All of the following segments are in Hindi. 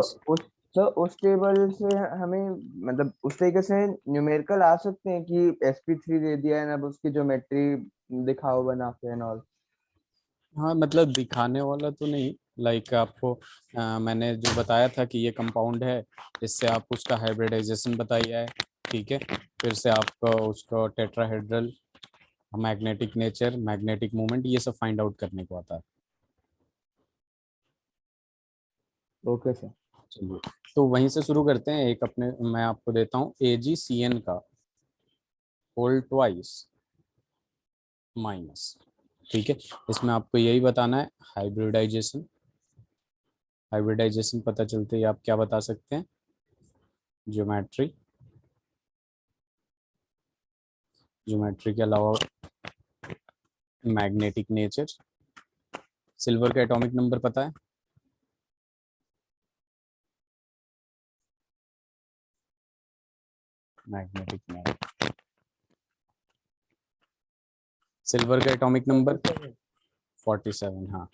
यस उस टेबल से हमें मतलब उस तरीके से न्यूमेरिकल आ सकते हैं कि sp3 दे दिया है ना, अब उसकी ज्योमेट्री दिखाओ बना के एंड ऑल। हाँ मतलब दिखाने वाला तो नहीं, लाइक आपको मैंने जो बताया था कि ये कंपाउंड है, इससे आप उसका हाइब्रिडाइजेशन बताइए है, ठीक है। फिर से आपका उसका tetrahedral, magnetic nature, magnetic movement, ये सब फाइंड आउट करने को आता है। Okay sir. चलिए, तो वहीं से शुरू करते हैं। एक अपने मैं आपको देता हूँ AgCN का होल ट्वाइस माइनस, ठीक है। इसमें आपको यही बताना है हाइब्रिडाइजेशन। हाइब्रिडाइजेशन पता चलते ही आप क्या बता सकते हैं? ज्योमेट्री, ज्योमेट्री के अलावा मैग्नेटिक नेचर। सिल्वर का एटॉमिक नंबर पता है? मैग्नेटिक नेचर, सिल्वर का एटॉमिक नंबर 47। 47, हाँ।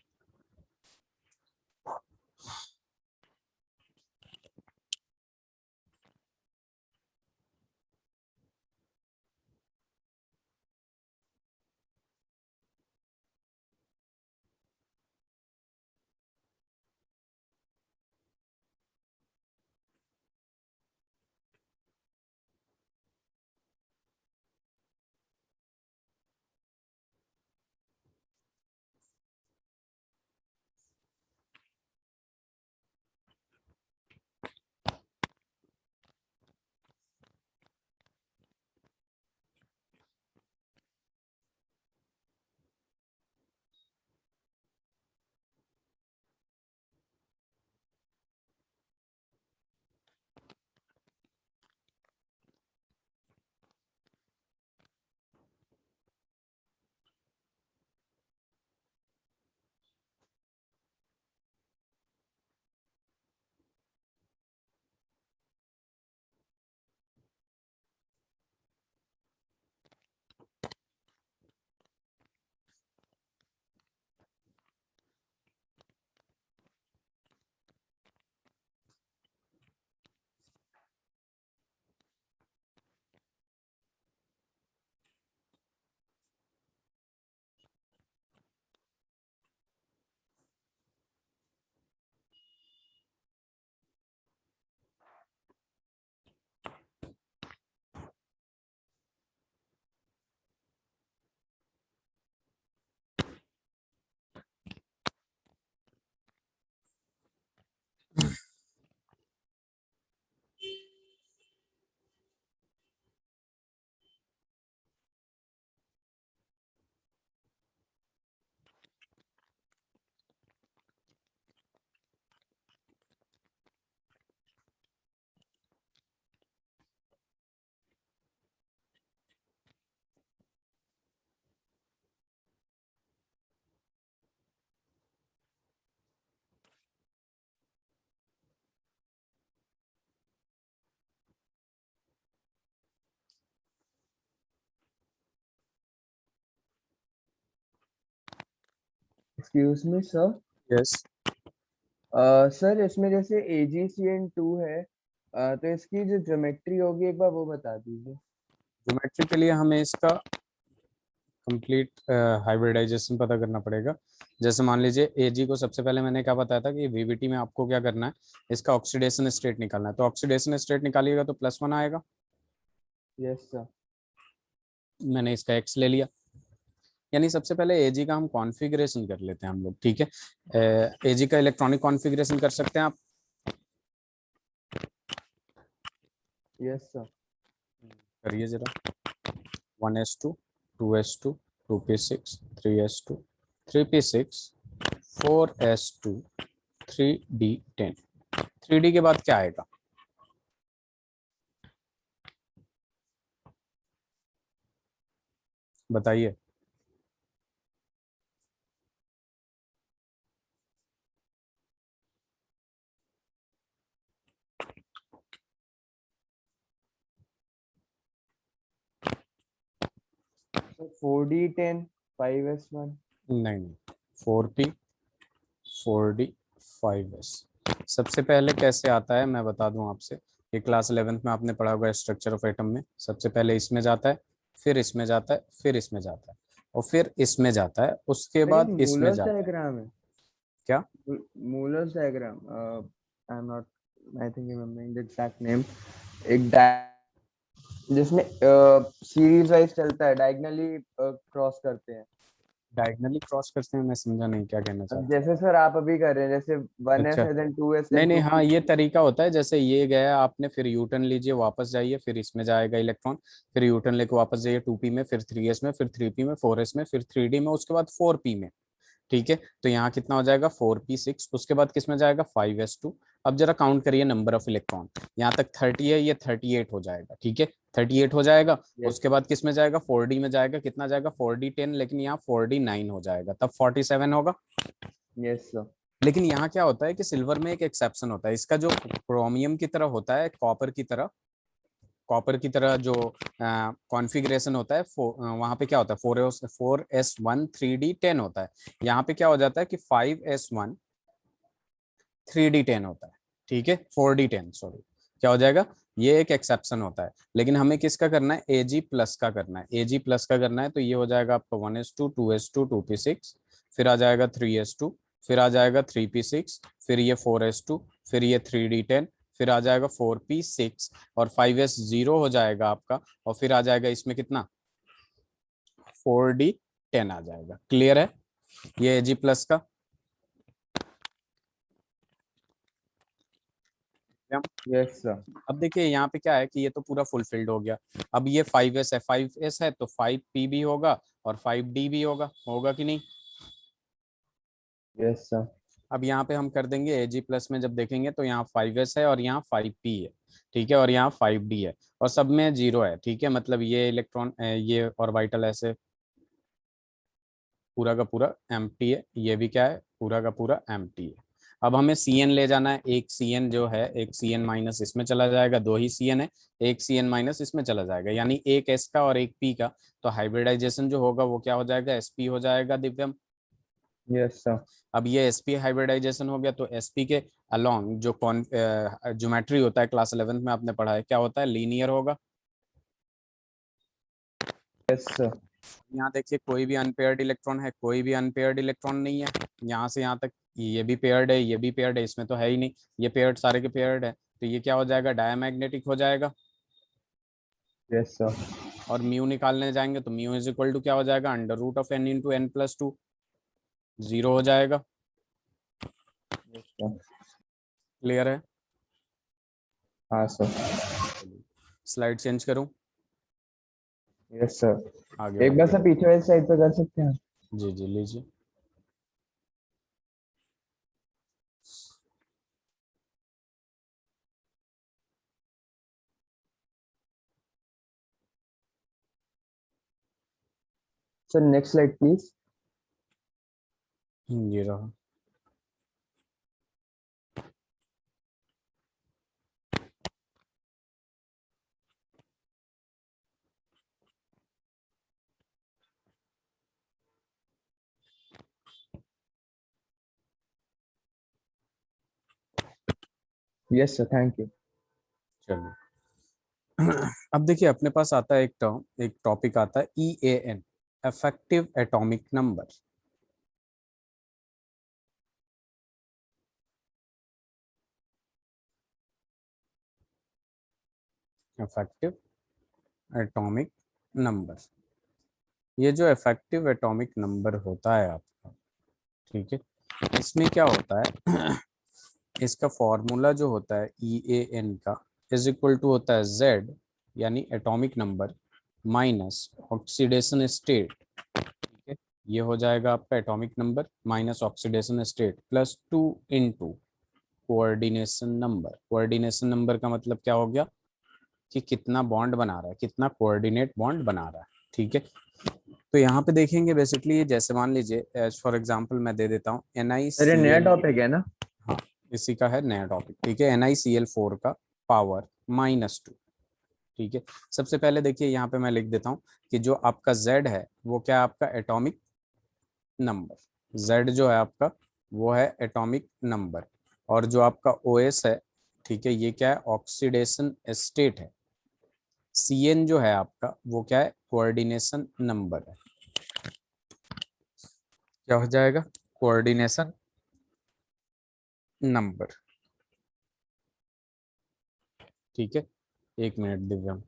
Excuse me sir. Yes. Sir इसमें जैसे AgCN2 है, तो इसकी जो ज्योमेट्री होगी एक बार वो बता दीजिए। ज्योमेट्री के लिए हमें इसका कंप्लीट हाइब्रिडाइजेशन पता करना पड़ेगा। जैसे मान लीजिए Ag को सबसे पहले मैंने क्या बताया था कि VVT में आपको क्या करना है, इसका ऑक्सीडेशन स्टेट निकालना है। तो ऑक्सीडेशन स्टेट निकालिएगा तो +1 आएगा। Yes sir. मैंने इसका X ले लिया। यानी सबसे पहले Ag का हम कॉन्फ़िगरेशन कर लेते हैं हम लोग, ठीक है। Ag का इलेक्ट्रॉनिक कॉन्फ़िगरेशन कर सकते हैं आप? Yes sir. करिए जरा। 1s2, 2s2, 2p6, 3s2, 3p6, 4s2, 3d10। 3d के बाद क्या आएगा? बताइए। Sir 4D10 5s1। नहीं, 4p, 4d, 5s। सबसे पहले कैसे आता है मैं बता दूं आपसे। ये क्लास 11th में आपने पढ़ा होगा स्ट्रक्चर ऑफ एटम में। सबसे पहले इसमें जाता है, फिर इसमें जाता है, फिर इसमें जाता है, और फिर इसमें जाता है, उसके नहीं, बाद इसमें मूलर्स जाता है। डायग्राम है। क्या? Muller's diagram, I am not, I think remembering the exact name. एक जिसमें सीरीज वाइज चलता है, डायगनली क्रॉस करते हैं। डायगनली क्रॉस करते हैं? मैं समझा नहीं क्या कहना अब चाहते जैसे सर आप अभी कर रहे हैं, जैसे हैं। 1s अच्छा, है, देन 2s, नहीं देन नहीं, 2p। हाँ ये तरीका होता है। जैसे ये गया आपने, फिर यू टर्न लीजिए, वापस जाइए, फिर इसमें जाएगा इलेक्ट्रॉन, फिर यू टर्न लेके वापस जाइए 2p में, फिर 3s में, फिर 3p में, 4s में, फिर 3d में, उसके बाद 4p में। ठीक है, तो यहाँ कितना हो जाएगा 4p6, उसके बाद किस में जाएगा 5s2। अब जरा काउंट करिए नंबर ऑफ इलेक्ट्रॉन। यहाँ तक 30 है, ये 38 हो जाएगा। ठीक है, 38 हो जाएगा। यस, उसके बाद किस में जाएगा 4d में जाएगा, कितना जाएगा 4d10, लेकिन यहाँ 4d9 हो जाएगा, तब 47 होगा। Yes sir. लेकिन यहाँ क्या होता है कि सिल्वर में एक एक्सेप्शन होता है, इसका जो क्रोमियम की तरह होता है, कॉपर की तरह, कॉपर की तरह जो कॉन्फ़िगरेशन होता है, वहां पे क्या होता है 4s1 3d10 होता है। यहाँ पे क्या हो जाता है कि 5s1 3d10 होता है। ठीक है, 4d10 सॉरी, क्या हो जाएगा, ये एक एक्सेप्शन होता है। लेकिन हमें किसका करना है, एजी प्लस का करना है। एजी प्लस का करना है तो ये हो जाएगा आपका 1s2 2s2 2p6, फिर आ जाएगा 3s2, फिर आ जाएगा 3p6, फिर ये 4s2, फिर ये 3d10, फिर आ जाएगा 4p6, और 5s0 हो जाएगा आपका, और फिर आ जाएगा इसमें कितना 4d10 आ जाएगा। क्लियर है ये एजी प्लस का? Yes sir. अब देखिए यहाँ पे क्या है कि ये तो पूरा फुलफिल्ड हो गया। अब ये 5s है, 5s है तो 5p भी होगा और 5d भी होगा, होगा कि नहीं? Yes sir. अब यहाँ पे हम कर देंगे एजी प्लस में, जब देखेंगे तो यहाँ 5s है और यहाँ 5p है। ठीक है, और यहाँ 5d है, और सब में जीरो है। ठीक है, मतलब ये इलेक्ट्रॉन ये ऑर्बिटल ऐसे पूरा का पूरा एम्प्टी है, ये भी क्या है पूरा का पूरा एम्प्टी है। अब हमें Cn ले जाना है। एक Cn जो है, एक Cn माइनस इसमें चला जाएगा, दो ही Cn है, एक Cn माइनस इसमें चला जाएगा, यानी एक S का और एक P का। तो हाइब्रिडाइजेशन जो होगा वो क्या हो जाएगा, sp हो जाएगा दिव्यम। Yes sir. अब ये sp हाइब्रिडाइजेशन हो गया तो sp के अलोंग जो कौन ज्योमेट्री होता है, क्लास 11th में आपने पढ़ा है, क्या होता है, लीनियर होगा। Yes sir. यहाँ देखिए कोई भी अनपेयर्ड इलेक्ट्रॉन है, कोई भी अनपेयर्ड इलेक्ट्रॉन नहीं है। यहाँ से यहाँ तक ये भी पेयर्ड है, ये भी पेयर्ड है, इसमें तो है ही नहीं। ये पेयर्ड सारे के पेयर्ड है, तो ये क्या हो जाएगा, डायमैग्नेटिक हो जाएगा। Yes sir. और म्यू निकालने जाएंगे तो म्यू इज इक्वल टू क्या हो जाएगा, √n × n+2, 0 हो जाएगा। Yes sir. क्लियर है? हाँ सर। स्लाइड चेंज करूँ? यस आगे सर। एक बार बढ़ते सर हैं। पीछे वाली साइड पे कर सकते हैं? जी जी लीजिए। Sir next slide please. ये रहा। Yes sir, thank you. चलिए अब देखिए अपने पास आता है एक टर्म, एक टॉपिक आता है EAN, effective atomic number. Effective atomic number, ये जो इफेक्टिव एटॉमिक नंबर होता है आपका, ठीक है, इसमें क्या होता है इसका फॉर्मूला जो होता है EAN का इज इक्वल टू होता है Z, यानी atomic number minus oxidation state. ठीक है, ये हो जाएगा आपका atomic number minus oxidation state plus 2 × coordination number. Coordination number का मतलब क्या हो गया कि कितना बॉन्ड बना रहा है, कितना कोऑर्डिनेट बॉन्ड बना रहा है। ठीक है, तो यहाँ पे देखेंगे बेसिकली, जैसे मान लीजिए एज फॉर एग्जांपल मैं दे देता हूँ अरे नया NiCl। टॉपिक है ना? हाँ, इसी का है नया टॉपिक। ठीक है, NiCl4 का पावर -2। ठीक है, सबसे पहले देखिए यहाँ पे मैं लिख देता हूँ कि जो आपका Z है वो क्या है, आपका एटॉमिक नंबर। Z जो है आपका वो है एटॉमिक नंबर। और जो आपका OS है, ठीक है, ये क्या है, ऑक्सीडेशन स्टेट है। CN जो है आपका वो क्या है, कोऑर्डिनेशन नंबर है। क्या हो जाएगा, कोऑर्डिनेशन नंबर। ठीक है, एक मिनट दिव्यांग।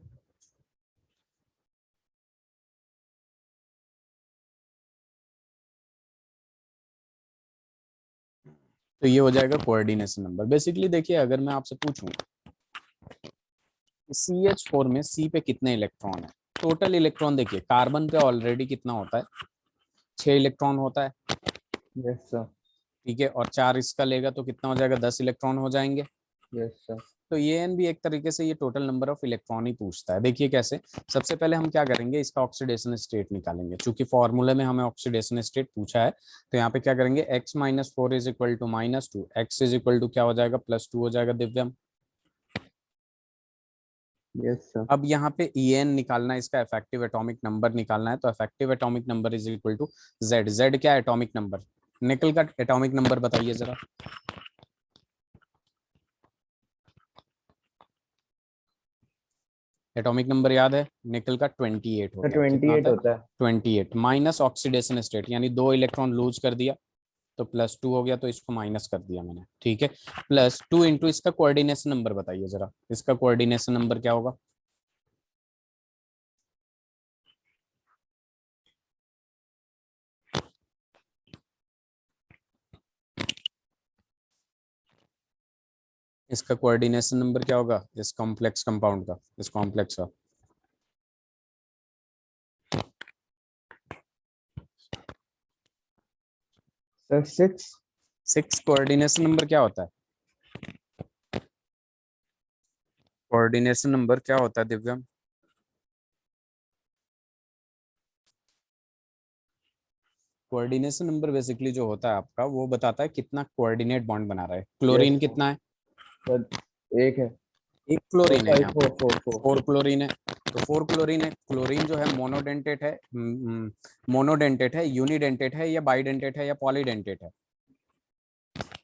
तो ये हो जाएगा कोऑर्डिनेशन नंबर। बेसिकली देखिए, अगर मैं आपसे पूछूं CH4 में C पे कितने इलेक्ट्रॉन है, टोटल इलेक्ट्रॉन देखिए, कार्बन पे ऑलरेडी कितना होता है, 6 इलेक्ट्रॉन होता है। Yes sir. ठीक है, और 4 इसका लेगा तो कितना हो जाएगा, 10 इलेक्ट्रॉन हो जाएंगे। Yes sir. तो ये एन भी एक तरीके से ये टोटल नंबर ऑफ इलेक्ट्रॉन ही पूछता है। देखिए कैसे, सबसे पहले हम क्या करेंगे, इसका ऑक्सीडेशन स्टेट निकालेंगे। चूंकि फॉर्मूले में हमें ऑक्सीडेशन स्टेट पूछा है, तो यहाँ पे क्या करेंगे, x-4 is equal to -2, x is equal to क्या हो जाएगा, +2 हो जाएगा दिव्यम। Yes sir. अब यहाँ पे En निकालना है, इसका इफेक्टिव एटॉमिक नंबर निकालना है। तो effective atomic number is equal to Z। Z क्या है, एटॉमिक नंबर। निकल का एटॉमिक नंबर बताइए जरा। एटॉमिक नंबर याद है, निकल का 28 सर होता है। कितना 28 आता है, होता है। 28 माइनस ऑक्सीडेशन स्टेट, यानी 2 इलेक्ट्रॉन लूज कर दिया तो +2 हो गया, तो इसको माइनस कर दिया मैंने। ठीक है, +2 इंटू इसका कोऑर्डिनेशन नंबर बताइए जरा, इसका कोऑर्डिनेशन नंबर क्या होगा। इसका कोऑर्डिनेशन नंबर क्या होगा, इस कॉम्प्लेक्स कंपाउंड का, इस कॉम्प्लेक्स का। सर 6। 6 कोऑर्डिनेशन नंबर क्या होता है, कोऑर्डिनेशन नंबर क्या होता है दिव्यम। कोऑर्डिनेशन नंबर बेसिकली जो होता है आपका, वो बताता है कितना कोऑर्डिनेट बॉन्ड बना रहा है। यस क्लोरीन कितना है, सर। एक है। एक क्लोरीन है सॉरी यहाँ पे, 4 4 4। 4 क्लोरीन है। तो 4 क्लोरीन है। क्लोरीन जो है मोनोडेंटेट है, मोनोडेंटेट है, यूनिडेंटेट है, या बाइडेंटेट है, या पॉलीडेंटेट है।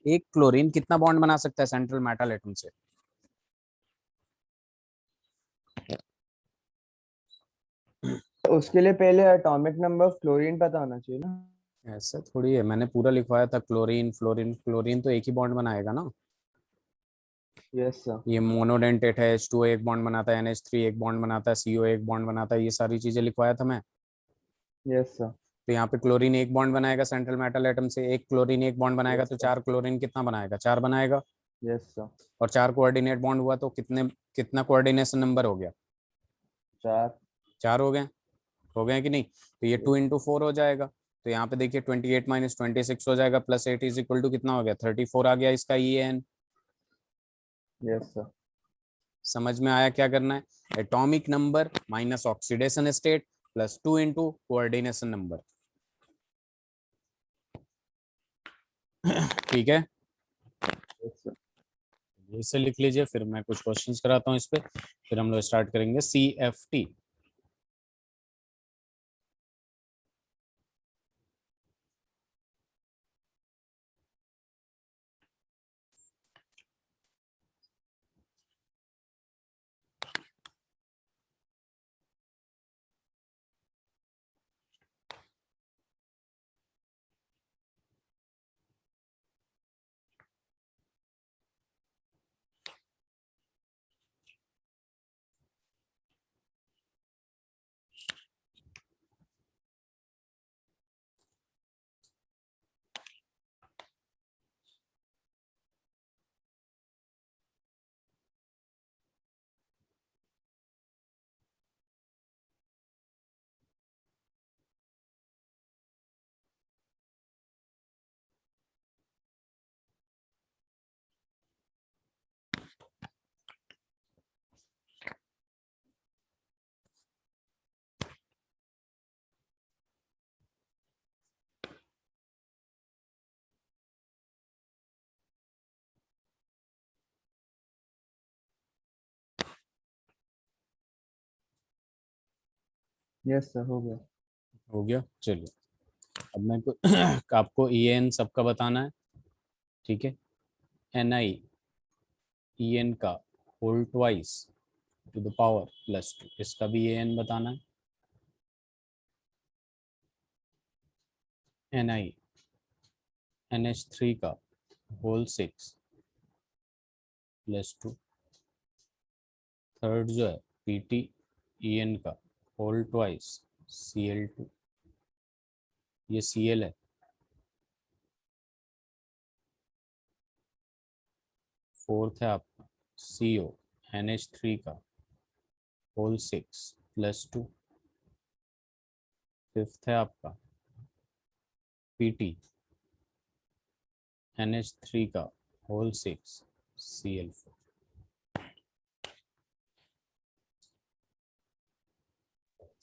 एक क्लोरीन कितना बॉन्ड बना सकता है सेंट्रल मेटल एटम से। उसके लिए पहले एटॉमिक नंबर ऑफ क्लोरीन पता होना चाहिए ना। ऐसा थोड़ी है, मैंने पूरा लिखवाया था, क्लोरीन फ्लोरीन, क्लोरीन तो एक ही बॉन्ड बनाएगा ना। Yes sir. ये मोनोडेंटेट है, H2O एक बॉन्ड बनाता है, NH3 एक बॉन्ड बनाता है, CO एक बॉन्ड बनाता है, ये सारी चीजें लिखवाया था मैं। Yes sir. तो यहाँ पे क्लोरीन एक बॉन्ड बनाएगा सेंट्रल मेटल एटम से, एक क्लोरीन एक बॉन्ड बनाएगा, यस तो सर। 4 क्लोरीन कितना बनाएगा, 4 बनाएगा। Yes sir. और 4 कोऑर्डिनेट बॉन्ड हुआ तो कितने, कितना कोऑर्डिनेशन नंबर हो गया, 4। 4 हो गए कि नहीं। तो ये 2 यस। इंटू 4 हो जाएगा। तो यहाँ पे देखिए 28 माइनस 26 हो जाएगा, +8 इज इक्वल टू कितना हो गया, 34 आ गया इसका EN। Yes sir. समझ में आया क्या करना है, atomic number minus oxidation state +2 into coordination number. ठीक है, यस सर। इसे लिख लीजिए, फिर मैं कुछ क्वेश्चंस कराता हूँ इस पे, फिर हम लोग स्टार्ट करेंगे CFT। यस सर हो गया। हो गया, चलिए। अब मैं आपको EN सबका बताना है। ठीक है, NiEn का whole twice to the power +2, इसका भी En बताना है। NiNH3 का होल 6 +2। थर्ड जो है PtEn का होल ट्वाइस Cl2, ये Cl है। फोर्थ है आपका CO NH3 का होल 6 +2। फिफ्थ है आपका PT NH3 का whole 6 Cl4।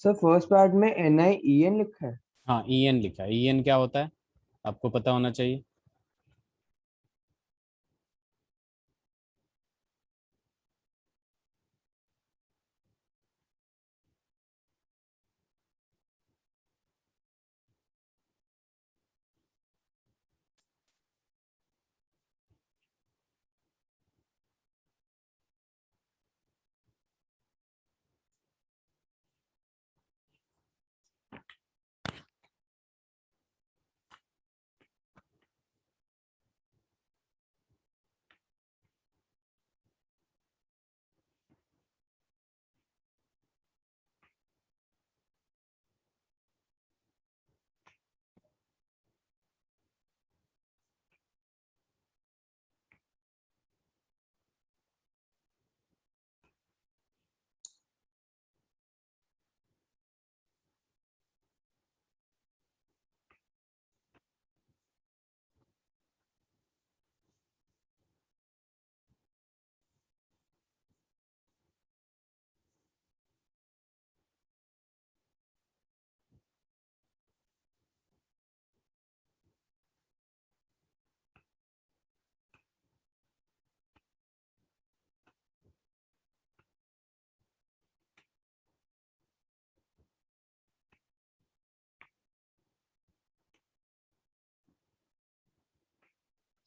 Sir first part में NiEn लिखा है। हाँ En लिखा है। En क्या होता है आपको पता होना चाहिए।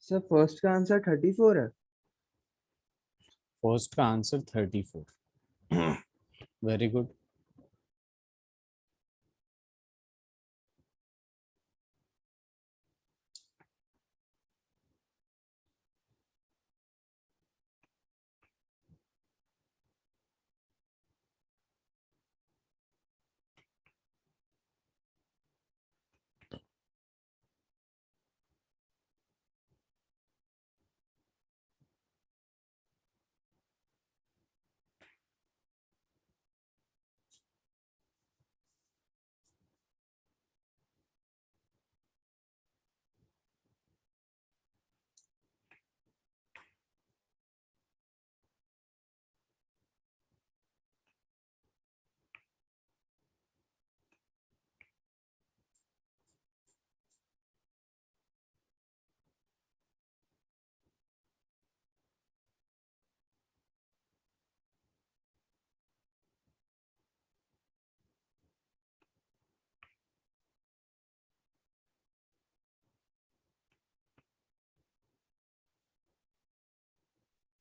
सर फर्स्ट का आंसर 34 है। फर्स्ट का answer 34। Very good.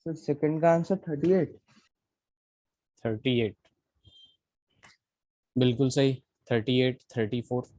Sir second का आंसर 38। 38 बिल्कुल सही। 38 34।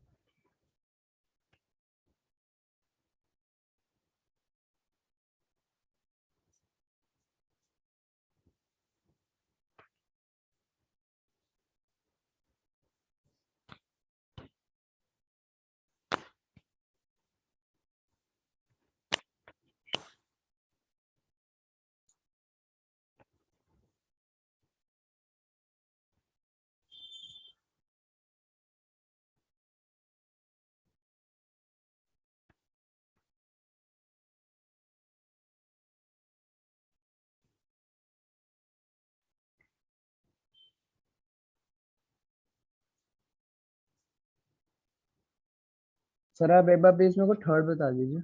सर आप एक बार प्लीज मेरे को थर्ड बता दीजिए।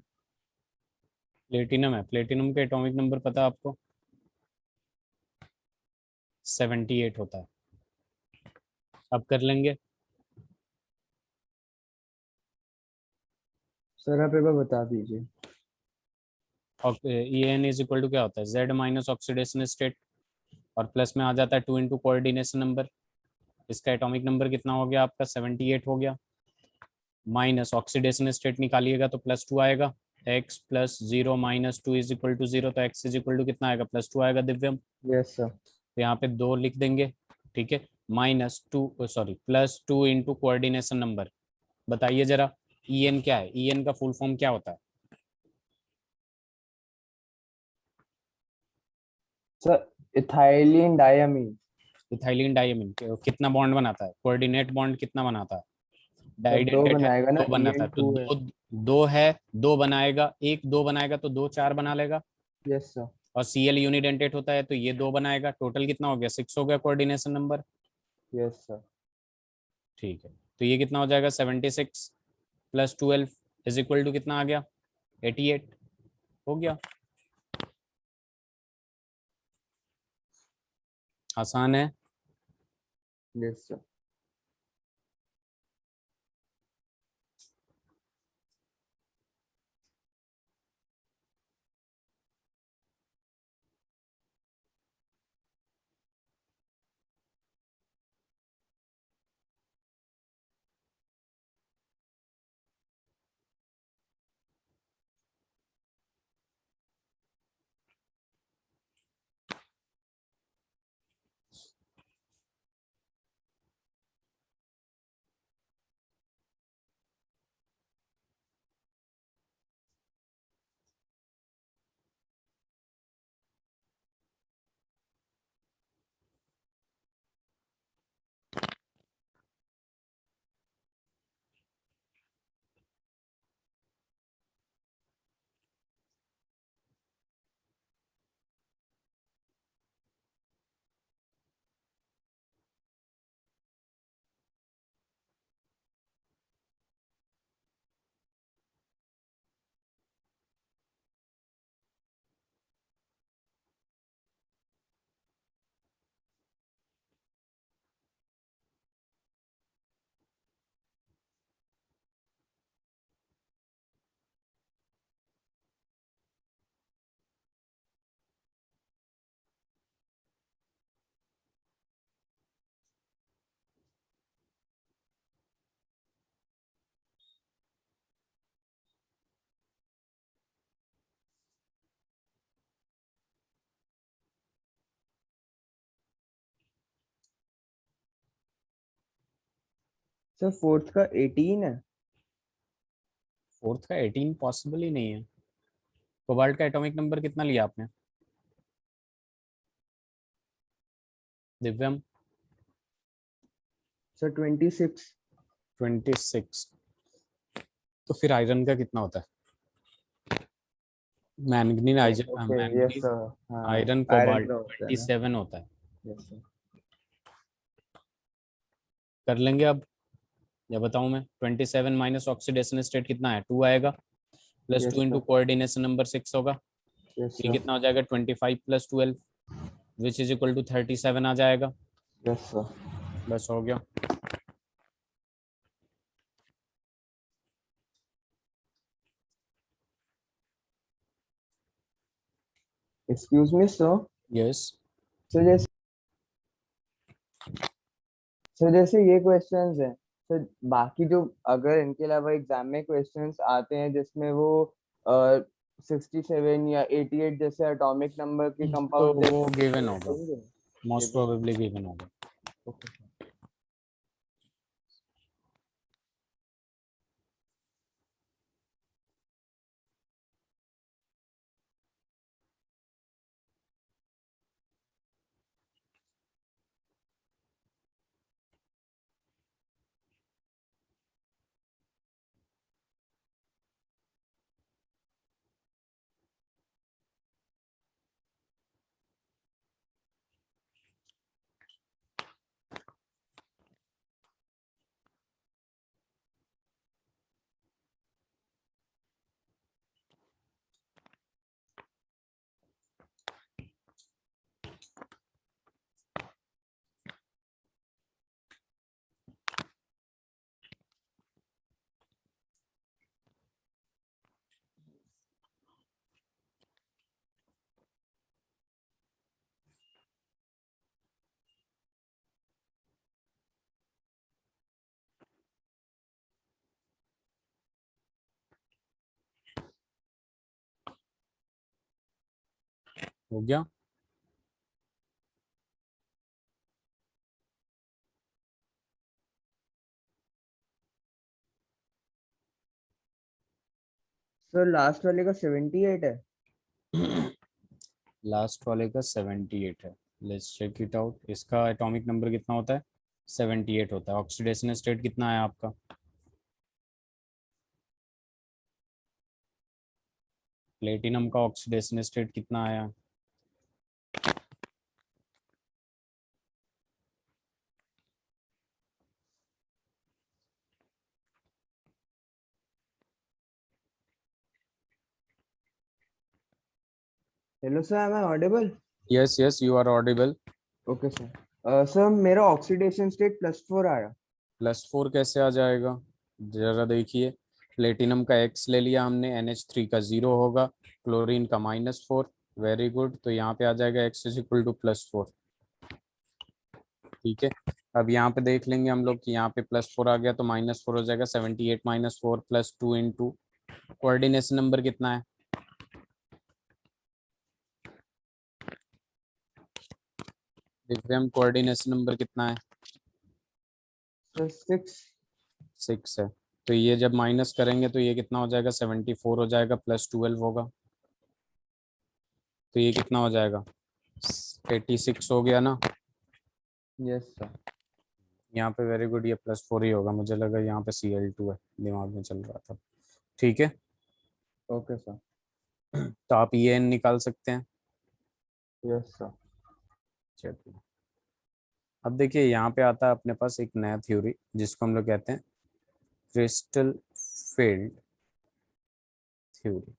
प्लेटिनम है। प्लेटिनम का एटॉमिक नंबर पता है आपको? 78 होता है। अब कर लेंगे। सर आप एक बार बता दीजिए। E N is equal to क्या होता है, जेड माइनस ऑक्सीडेशन स्टेट, और प्लस में आ जाता है 2 इंटू कोऑर्डिनेशन नंबर। इसका एटॉमिक नंबर कितना हो गया आपका, 78 हो गया। माइनस ऑक्सीडेशन स्टेट निकालिएगा तो +2 आएगा। x plus 0 minus 2 is equal to 0, तो x इज इक्वल टू कितना आएगा, +2 आएगा दिव्यम। Yes sir. तो यहाँ पे 2 लिख देंगे, ठीक है। -2 सॉरी +2 इंटू कोऑर्डिनेशन नंबर। बताइए जरा, ई एन क्या है, ई एन का फुल फॉर्म क्या होता है? Sir ethylene diamine. Ethylene diamine कितना बॉन्ड बनाता है, कोऑर्डिनेट बॉन्ड कितना बनाता है? सर दो डाइडेंटेट है बनाएगा तो ना, दो ई बनाता एन है, तो टू है। दो, दो है, दो बनाएगा, एक दो बनाएगा तो दो चार बना लेगा। Yes sir. और सीएल यूनिडेंटेट होता है तो ये दो बनाएगा, टोटल कितना हो गया, 6 हो गया कोऑर्डिनेशन नंबर। Yes sir. ठीक है, तो ये कितना हो जाएगा, 76 प्लस 12 इज इक्वल टू कितना आ गया, 88 हो गया। आसान है। Yes sir. सर फोर्थ का 18 है। फोर्थ का 18 पॉसिबल ही नहीं है। कोबाल्ट का एटॉमिक नंबर कितना लिया आपने दिव्यम? सर 26। 26। तो फिर आयरन का कितना होता है, manganese okay yes manganese sir. हाँ आयरन आयरन कोबाल्ट का होता है ना। 27 होता है। Yes sir. कर लेंगे अब, या बताऊं मैं, 27 माइनस ऑक्सीडेशन स्टेट कितना है, 2 आएगा, plus yes 2 into sir. Coordination number 6 होगा। यस ये सर। कितना हो जाएगा, 25 plus 12 which is equal to 37 आ जाएगा। Yes sir. बस हो गया। Excuse me sir. Yes. Sir जैसे ये क्वेश्चंस हैं सर, बाकी जो अगर इनके अलावा एग्जाम में क्वेश्चंस आते हैं जिसमें वो 67 या 88 जैसे एटॉमिक नंबर के तो कंपाउंड वो गिवन होगा, देंगे। मोस्ट प्रोबेबली गिवन होगा। ओके। हो गया। सर लास्ट वाले का 78 है। लास्ट वाले का 78 है। Let's check it out. इसका एटॉमिक नंबर कितना होता है? 78 होता है। ऑक्सीडेशन स्टेट कितना है आपका? प्लेटिनम का ऑक्सीडेशन स्टेट कितना आया? Hello sir, am I audible? Yes yes, you are audible. Okay sir. Sir मेरा ऑक्सीडेशन स्टेट +4 आया। +4 कैसे आ जाएगा? जरा देखिए। प्लेटिनम का X ले लिया हमने, NH3 का 0 होगा, क्लोरीन का -4। Very good. तो यहाँ पे आ जाएगा X इज इक्वल टू +4। ठीक है। अब यहाँ पे देख लेंगे हम लोग कि यहाँ पे +4 आ गया तो -4 हो जाएगा। 78 -4 +2 इंटू कोऑर्डिनेशन नंबर कितना है? दिव्यम, कोऑर्डिनेशन नंबर कितना है? सर 6। 6 है। तो ये जब माइनस करेंगे तो ये कितना हो जाएगा? 74 हो जाएगा, +12 होगा। तो ये कितना हो जाएगा? 86 हो गया ना? Yes sir. यहाँ पे वेरी गुड, ये +4 ही होगा। मुझे लगा यहाँ पे Cl2 है, दिमाग में चल रहा था। ठीक है। Okay sir. तो आप ये n निकाल सकते हैं। Yes sir. चलिए। अब देखिए यहाँ पे आता है अपने पास एक नया थ्योरी जिसको हम लोग कहते हैं क्रिस्टल फील्ड थ्योरी।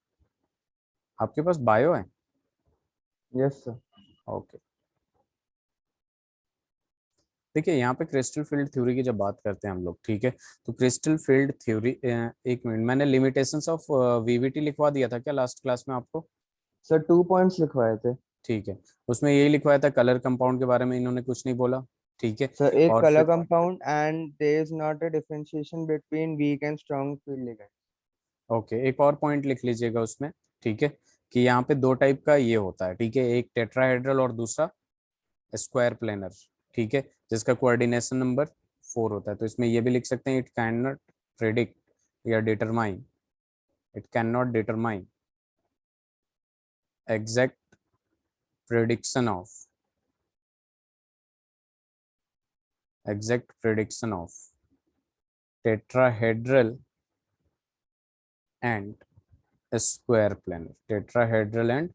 आपके पास बायो है? Yes sir. ओके। देखिए यहाँ पे क्रिस्टल फील्ड थ्योरी की जब बात करते हैं हम लोग, ठीक है, तो क्रिस्टल फील्ड थ्योरी, एक मिनट, मैंने लिमिटेशंस ऑफ वीवीटी लिखवा दिया था क्या लास्ट क्लास में आपको? सर 2 पॉइंट्स लिखवाए थे। ठीक है। उसमें यही लिखवाया था, कलर कंपाउंड के बारे में इन्होंने कुछ नहीं बोला। ठीक है। सर एक और कलर फिर compound and there is not a differentiation between weak and strong field ligand. Okay, एक और पॉइंट लिख लीजिएगा उसमें। ठीक है। कि यहाँ पे दो टाइप का ये होता है, ठीक है, एक टेट्राहेड्रल और दूसरा स्क्वायर प्लेनर। ठीक है। जिसका कोऑर्डिनेशन नंबर 4 होता है। तो इसमें ये भी लिख सकते हैं, इट कैन नॉट प्रेडिक्ट या determine, it can not determine exact prediction of exact prediction of tetrahedral and square planar, tetrahedral and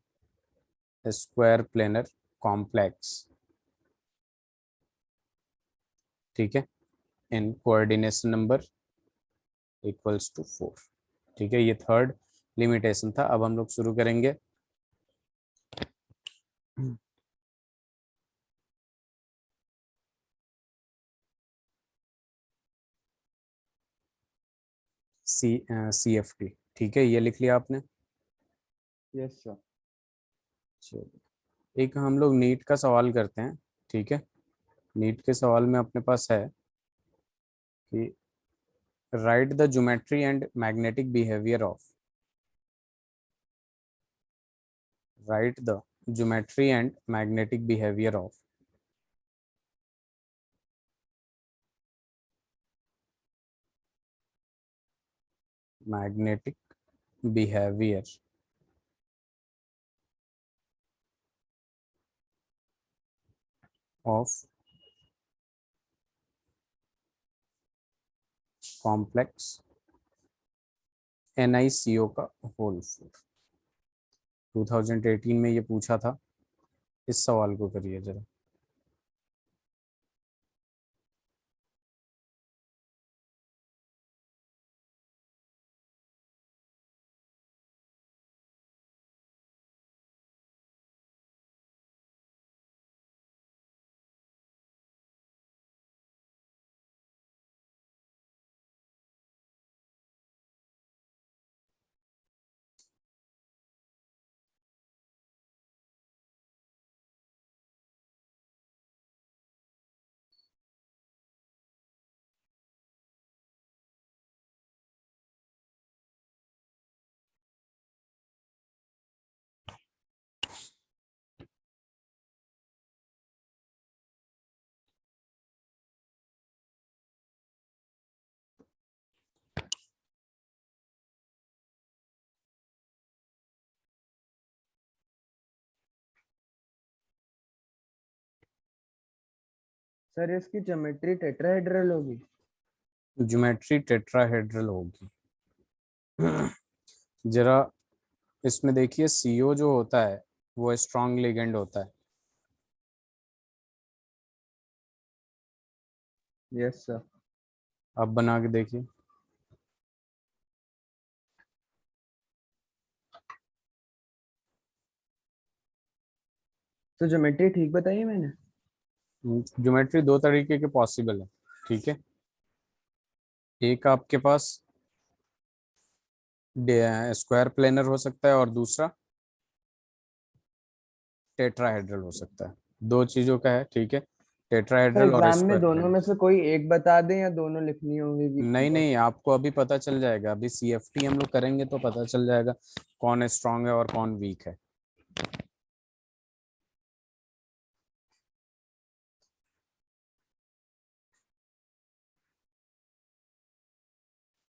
square planar complex. ठीक है। In coordination number equals to 4। ठीक है, ये थर्ड लिमिटेशन था। अब हम लोग शुरू करेंगे। CFT। ठीक है, ये लिख लिया आपने? Yes sir. चलिए, एक हम लोग नीट का सवाल करते हैं। ठीक है। नीट के सवाल में अपने पास है कि right the geometry and magnetic behaviour of, right the geometry and magnetic behaviour of magnetic behaviour of complex NiCO का होल 4। 2018 में ये पूछा था। इस सवाल को करिए जरा। सर इसकी ज्योमेट्री टेट्राहेड्रल होगी। ज्योमेट्री टेट्राहेड्रल होगी। जरा इसमें देखिए, सीओ जो होता है वो स्ट्रॉन्ग लिगेंड होता है। Yes sir. अब बना के देखिए। तो ज्योमेट्री ठीक बताइए मैंने। ज्योमेट्री दो तरीके के पॉसिबल है, ठीक है। एक आपके पास स्क्वायर प्लेनर हो सकता है और दूसरा टेट्राहेड्रल हो सकता है। दो चीजों का है, ठीक है, तो टेट्राहेड्रल और एग्जाम में स्क्वायर दोनों प्लेनर। में से कोई एक बता दें या दोनों लिखनी होंगी कि नहीं नहीं, आपको अभी पता चल जाएगा। अभी सीएफटी हम लोग करेंगे तो पता चल जाएगा कौन स्ट्रांग है और कौन वीक है।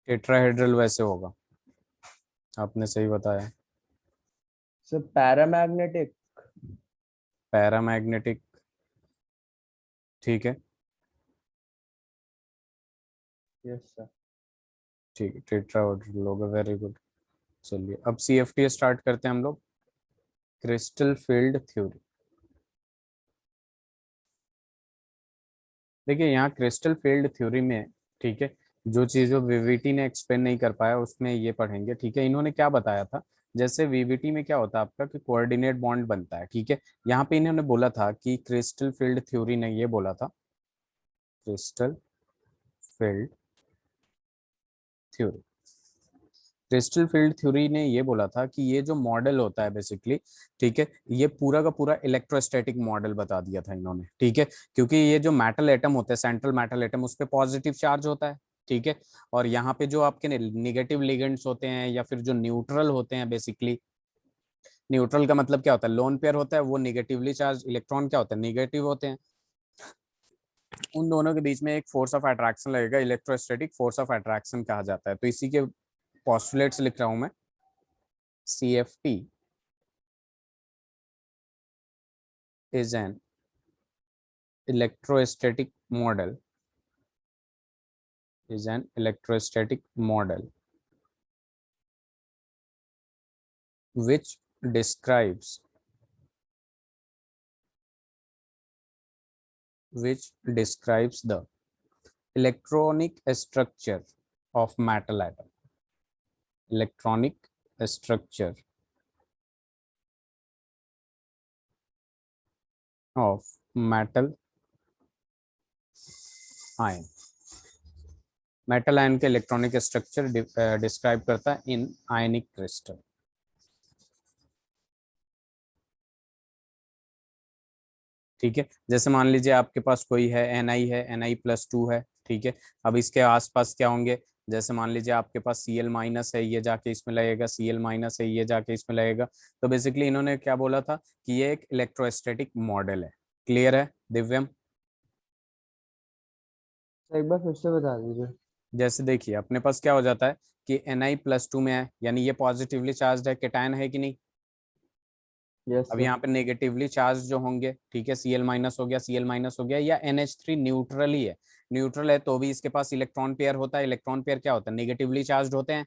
टेट्राहेड्रल वैसे होगा, आपने सही बताया। Sir paramagnetic. पैरामैग्नेटिक, ठीक है। Yes sir. ठीक है, टेट्राहेड्रल होगा, वेरी गुड। चलिए अब सीएफटी स्टार्ट करते हैं हम लोग। Crystal field theory. देखिए यहाँ क्रिस्टल फील्ड थ्योरी में, ठीक है, जो चीज़ जो वीवीटी ने एक्सप्लेन नहीं कर पाया उसमें ये पढ़ेंगे, ठीक है। इन्होंने क्या बताया था, जैसे वीवीटी में क्या होता है आपका कि कोऑर्डिनेट बॉन्ड बनता है, ठीक है। यहाँ पे इन्होंने बोला था कि क्रिस्टल फील्ड थ्योरी ने ये बोला था, crystal field theory, crystal field theory ने ये बोला था कि ये जो मॉडल होता है बेसिकली, ठीक है, ये पूरा का पूरा इलेक्ट्रोस्टैटिक मॉडल बता दिया था इन्होंने, ठीक है। क्योंकि ये जो मेटल एटम होते हैं, सेंट्रल मेटल एटम, उस पर पॉजिटिव चार्ज होता है, ठीक है। और यहाँ पे जो आपके निगेटिव लिगेंड्स होते हैं या फिर जो न्यूट्रल होते हैं, बेसिकली न्यूट्रल का मतलब क्या होता है, लोन पेयर होता है, वो निगेटिवली चार्ज इलेक्ट्रॉन क्या होता है, निगेटिव होते हैं। उन दोनों के बीच में एक फोर्स ऑफ अट्रैक्शन लगेगा, इलेक्ट्रोस्टैटिक फोर्स ऑफ अट्रैक्शन कहा जाता है। तो इसी के पॉस्टुलेट्स लिख रहा हूं मैं। CFT is an electrostatic model, is an electrostatic model which describes the electronic structure of metal atom, electronic structure of metal ion, metal ion के इलेक्ट्रॉनिक स्ट्रक्चर डिस्क्राइब करता है इन आयनिक क्रिस्टल। ठीक है, जैसे मान लीजिए आपके पास कोई है Ni+2 है, ठीक है। अब इसके आसपास क्या होंगे, जैसे मान लीजिए आपके पास Cl- है, ये जाके इसमें लगेगा, Cl- है, ये जाके इसमें लगेगा। तो बेसिकली इन्होंने क्या बोला था कि ये एक इलेक्ट्रोस्टैटिक मॉडल है। क्लियर है दिव्यम? एक बार फिर से बता दीजिए। जैसे देखिए अपने पास क्या हो जाता है कि Ni+2 में है, यानी ये पॉजिटिवली चार्ज है, केटायन है कि नहीं। यस अब सर। यहाँ पे नेगेटिवली चार्ज जो होंगे, ठीक है, Cl- हो गया, Cl- हो गया, या NH3 न्यूट्रल ही है। न्यूट्रल है तो भी इसके पास इलेक्ट्रॉन पेयर होता है। इलेक्ट्रॉन पेयर क्या होता है, नेगेटिवली चार्ज होते हैं।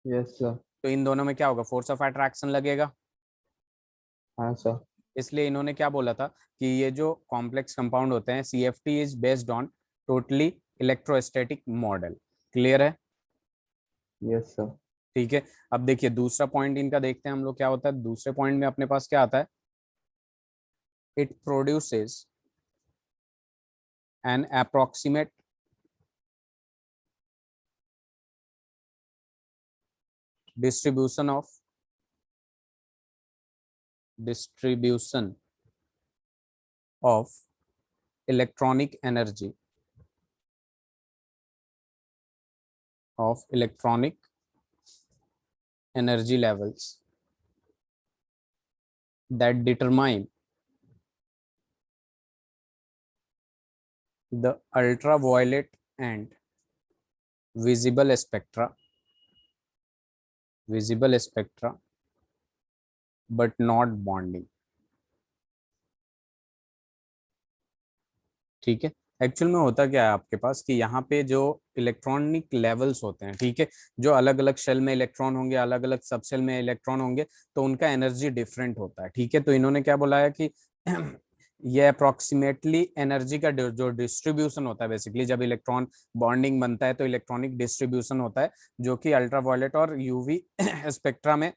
Yes sir. तो इन दोनों में क्या होगा, फोर्स ऑफ अट्रैक्शन लगेगा। हाँ सर। इसलिए इन्होंने क्या बोला था कि ये जो कॉम्प्लेक्स कंपाउंड होते हैं, CFT is based on totally electrostatic model. Clear है? Yes sir. ठीक है। अब देखिए दूसरा पॉइंट इनका देखते हैं हम लोग क्या होता है। दूसरे पॉइंट में अपने पास क्या आता है, it produces N approximate distribution of distribution of electronic energy of electronic energy levels that determine the ultraviolet and visible spectra but not bonding. ठीक है। एक्चुअल में होता क्या है आपके पास कि यहाँ पे जो इलेक्ट्रॉनिक लेवल्स होते हैं, ठीक है, जो अलग अलग शेल में इलेक्ट्रॉन होंगे, अलग अलग सब शेल में इलेक्ट्रॉन होंगे, तो उनका एनर्जी डिफरेंट होता है, ठीक है। तो इन्होंने क्या बोला है कि ये अप्रोक्सीमेटली एनर्जी का जो डिस्ट्रीब्यूशन होता है, बेसिकली जब इलेक्ट्रॉन बॉन्डिंग बनता है तो इलेक्ट्रॉनिक डिस्ट्रीब्यूशन होता है, जो कि अल्ट्रावायलेट और यूवी स्पेक्ट्रा में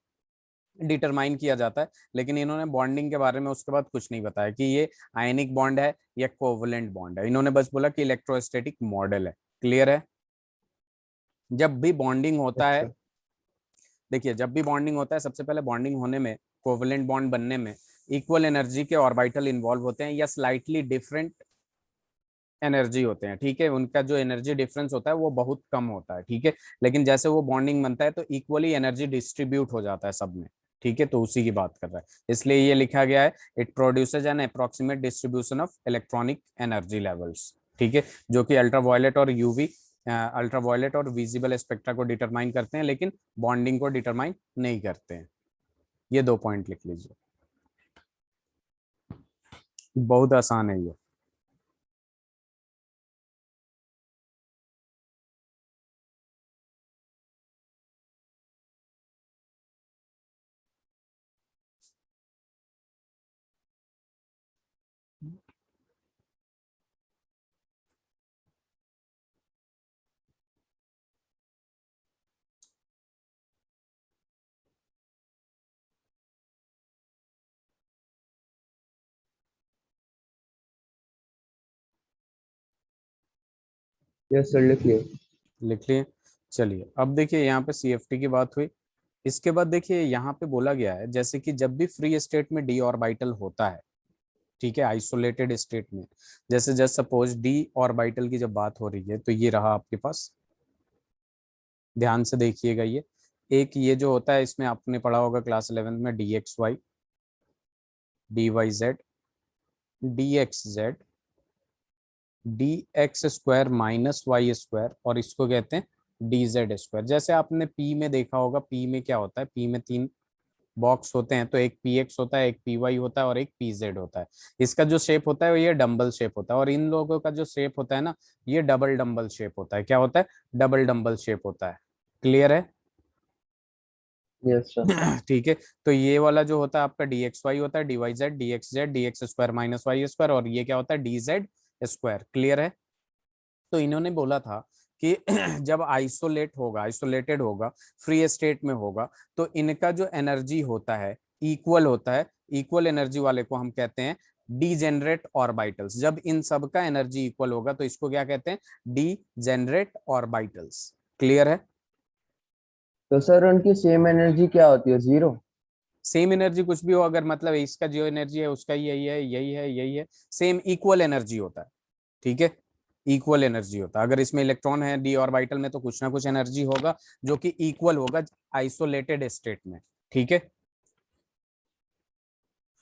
डिटरमाइन किया जाता है। लेकिन इन्होंने बॉन्डिंग के बारे में उसके बाद कुछ नहीं बताया कि ये आयनिक बॉन्ड है या कोवलेंट बॉन्ड है, इन्होंने बस बोला कि इलेक्ट्रोस्टैटिक मॉडल है। क्लियर है। जब भी बॉन्डिंग होता है, अच्छा। देखिए जब भी बॉन्डिंग होता है, सबसे पहले बॉन्डिंग होने में, कोवलेंट बॉन्ड बनने में इक्वल एनर्जी के ऑर्बिटल इन्वॉल्व होते हैं या स्लाइटली डिफरेंट एनर्जी होते हैं, ठीक है। उनका जो एनर्जी डिफरेंस होता है वो बहुत कम होता है, ठीक है। लेकिन जैसे वो बॉन्डिंग बनता है तो इक्वली एनर्जी डिस्ट्रीब्यूट हो जाता है सब में, ठीक है। तो उसी की बात कर रहा है, इसलिए ये लिखा गया है it produces N approximate distribution of electronic energy levels, ठीक है, जो कि अल्ट्रावायलेट और यूवी, अल्ट्रावायलेट और विजिबल स्पेक्ट्रा को डिटरमाइन करते हैं, लेकिन बॉन्डिंग को डिटरमाइन नहीं करते हैं। ये 2 पॉइंट लिख लीजिए, बहुत आसान है ये। यस सर, लिखिए। लिख लिए। चलिए अब देखिए यहाँ पे CFT की बात हुई। इसके बाद देखिए यहाँ पे बोला गया है जैसे कि जब भी फ्री स्टेट में डी ऑर्बिटल होता है, ठीक है, आइसोलेटेड स्टेट में, जैसे जस्ट सपोज डी ऑर्बिटल की जब बात हो रही है तो ये रहा आपके पास, ध्यान से देखिएगा। ये एक ये जो होता है, इसमें आपने पढ़ा होगा क्लास 11 में, DXY, DYZ, DXZ, DX² minus Y², और इसको कहते हैं DZ²। जैसे आपने P में देखा होगा, P में क्या होता है, P में 3 बॉक्स होते हैं, तो एक PX होता है, एक PY होता है और एक PZ होता है। इसका जो शेप होता है वो ये डंबल शेप होता है, और इन लोगों का जो शेप होता है ना, ये डबल डंबल शेप होता है। क्या होता है? डबल डंबल शेप होता है। क्लियर है? Yes sir. ठीक है। तो ये वाला जो होता है आपका DXY होता है, DYZ, DXZ, DX² minus Y², और ये क्या होता है? DZ²। क्लियर है? तो इन्होंने बोला था कि जब आइसोलेटेड होगा, फ्री स्टेट में होगा, तो इनका जो एनर्जी होता है इक्वल होता है। इक्वल एनर्जी वाले को हम कहते हैं डीजेनरेट ऑर्बिटल्स। जब इन सब का एनर्जी इक्वल होगा तो इसको क्या कहते हैं? Degenerate orbitals. क्लियर है? तो सर उनकी सेम एनर्जी क्या होती है, जीरो? सेम एनर्जी कुछ भी हो, अगर मतलब इसका जो एनर्जी है उसका यही है, यही है, यही है, सेम इक्वल एनर्जी होता है, ठीक है। इक्वल एनर्जी होता है। अगर इसमें इलेक्ट्रॉन है डी ऑर्बिटल में तो कुछ ना कुछ एनर्जी होगा जो कि इक्वल होगा आइसोलेटेड स्टेट में, ठीक है।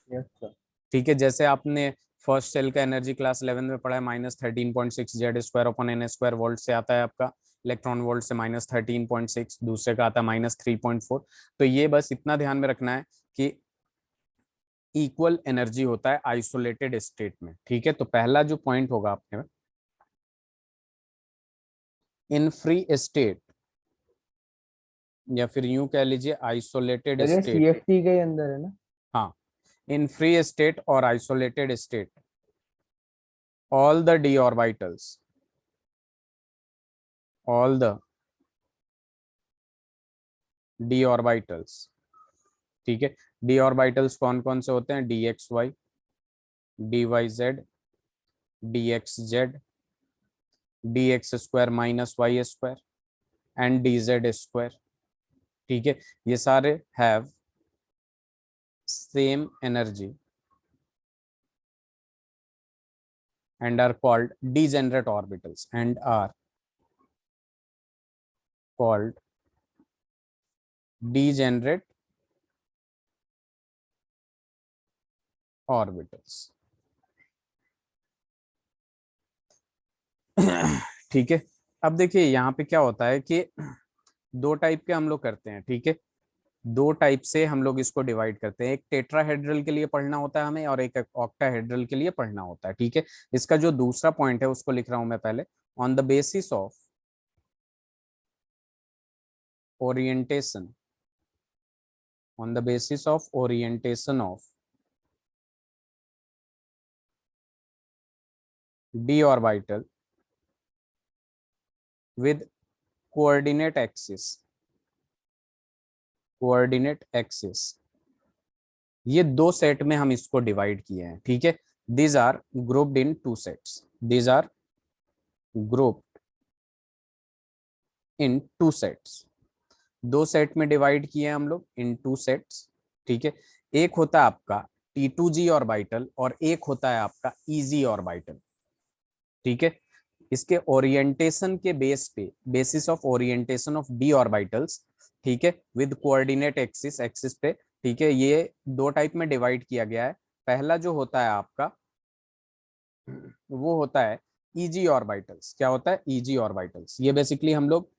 Yes sir. ठीक है, जैसे आपने फर्स्ट सेल का एनर्जी क्लास 11 में पढ़ा है, -13.6 Z²/n² वोल्ट से आता है आपका, इलेक्ट्रॉन वोल्ट से -13.6, दूसरे का आता है -3.4। तो ये बस इतना ध्यान में रखना है कि इक्वल एनर्जी होता है आइसोलेटेड स्टेट में, ठीक है। तो पहला जो पॉइंट होगा आपने, इन फ्री स्टेट, या फिर यूं कह लीजिए आइसोलेटेड सर ये स्टेट। CFT के अंदर है ना? हाँ, इन फ्री स्टेट और isolated state, all the d orbitals, all the d orbitals, ठीक है। d ऑर्बिटल्स कौन कौन से होते हैं? DXY, DYZ, DXZ, DX² minus Y² and DZ², ठीक है। ये सारे have same energy and are called degenerate orbitals, and are called degenerate orbitals। ठीक है। अब देखिए यहाँ पे क्या होता है कि दो टाइप के हम लोग करते हैं, ठीक है। दो टाइप से हम लोग इसको डिवाइड करते हैं, एक टेट्राहेड्रल के लिए पढ़ना होता है हमें और एक ऑक्टाहेड्रल के लिए पढ़ना होता है, ठीक है। इसका जो दूसरा पॉइंट है उसको लिख रहा हूं मैं पहले, on the basis of orientation, on the basis of orientation of d orbital with coordinate axis, ये दो सेट में हम इसको डिवाइड किए हैं, ठीक है। These are grouped in two sets, these are grouped in two sets, दो सेट में डिवाइड किए हैं हम लोग इन टू सेट्स, ठीक है। एक होता है आपका T2G ऑर्बिटल और एक होता है आपका EG ऑर्बिटल, ठीक है। इसके ओरिएंटेशन के बेस पे, basis of orientation of d orbitals, ठीक है, विद कोऑर्डिनेट एक्सिस पे, ठीक है, ये दो टाइप में डिवाइड किया गया है। पहला जो होता है आपका वो होता है ईजी ऑर्बिटल्स। क्या होता है? Easy orbitals. ये बेसिकली हम लोग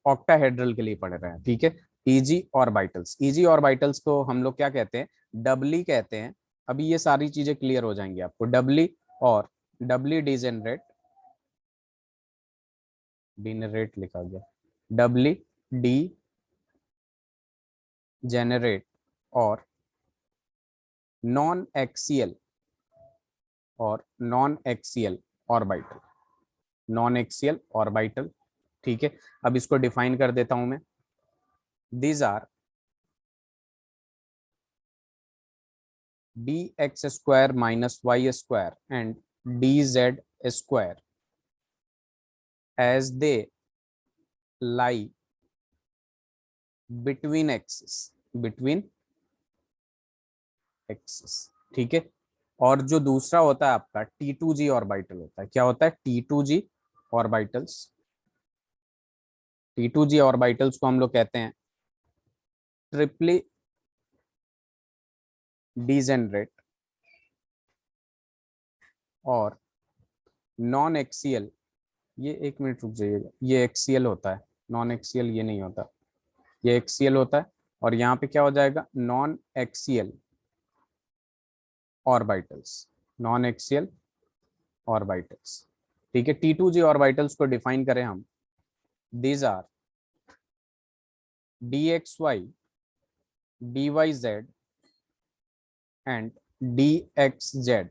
ऑक्टाहेड्रल के लिए पढ़ रहे हैं, ठीक है। ईजी ऑर्बिटल्स, ईजी ऑर्बिटल्स को हम लोग क्या कहते हैं? डबली कहते हैं। अभी ये सारी चीजें क्लियर हो जाएंगी आपको। डबली और डबली डिजेनरेट, डिनरेट लिखा गया, डबली डी जेनरेट और non axial orbital, non axial orbital, ठीक है। अब इसको डिफाइन कर देता हूं मैं। These are dx square minus y square and dz square as they lie between axis, ठीक है। और जो दूसरा होता है आपका T2G ऑर्बिटल होता है। क्या होता है? T2G ऑर्बिटल्स, T2G ऑर्बिटल्स को हम लोग कहते हैं ट्रिपली डिजेनरेट और नॉन एक्सियल। ये एक मिनट रुक जाइएगा, ये एक्सियल होता है, नॉन एक्सियल ये नहीं होता, ये एक्सियल होता है। और यहाँ पे क्या हो जाएगा? Non axial orbitals, non axial orbitals, ठीक है। T2G ऑर्बिटल्स को डिफाइन करें हम, these are dxy dyz and dxz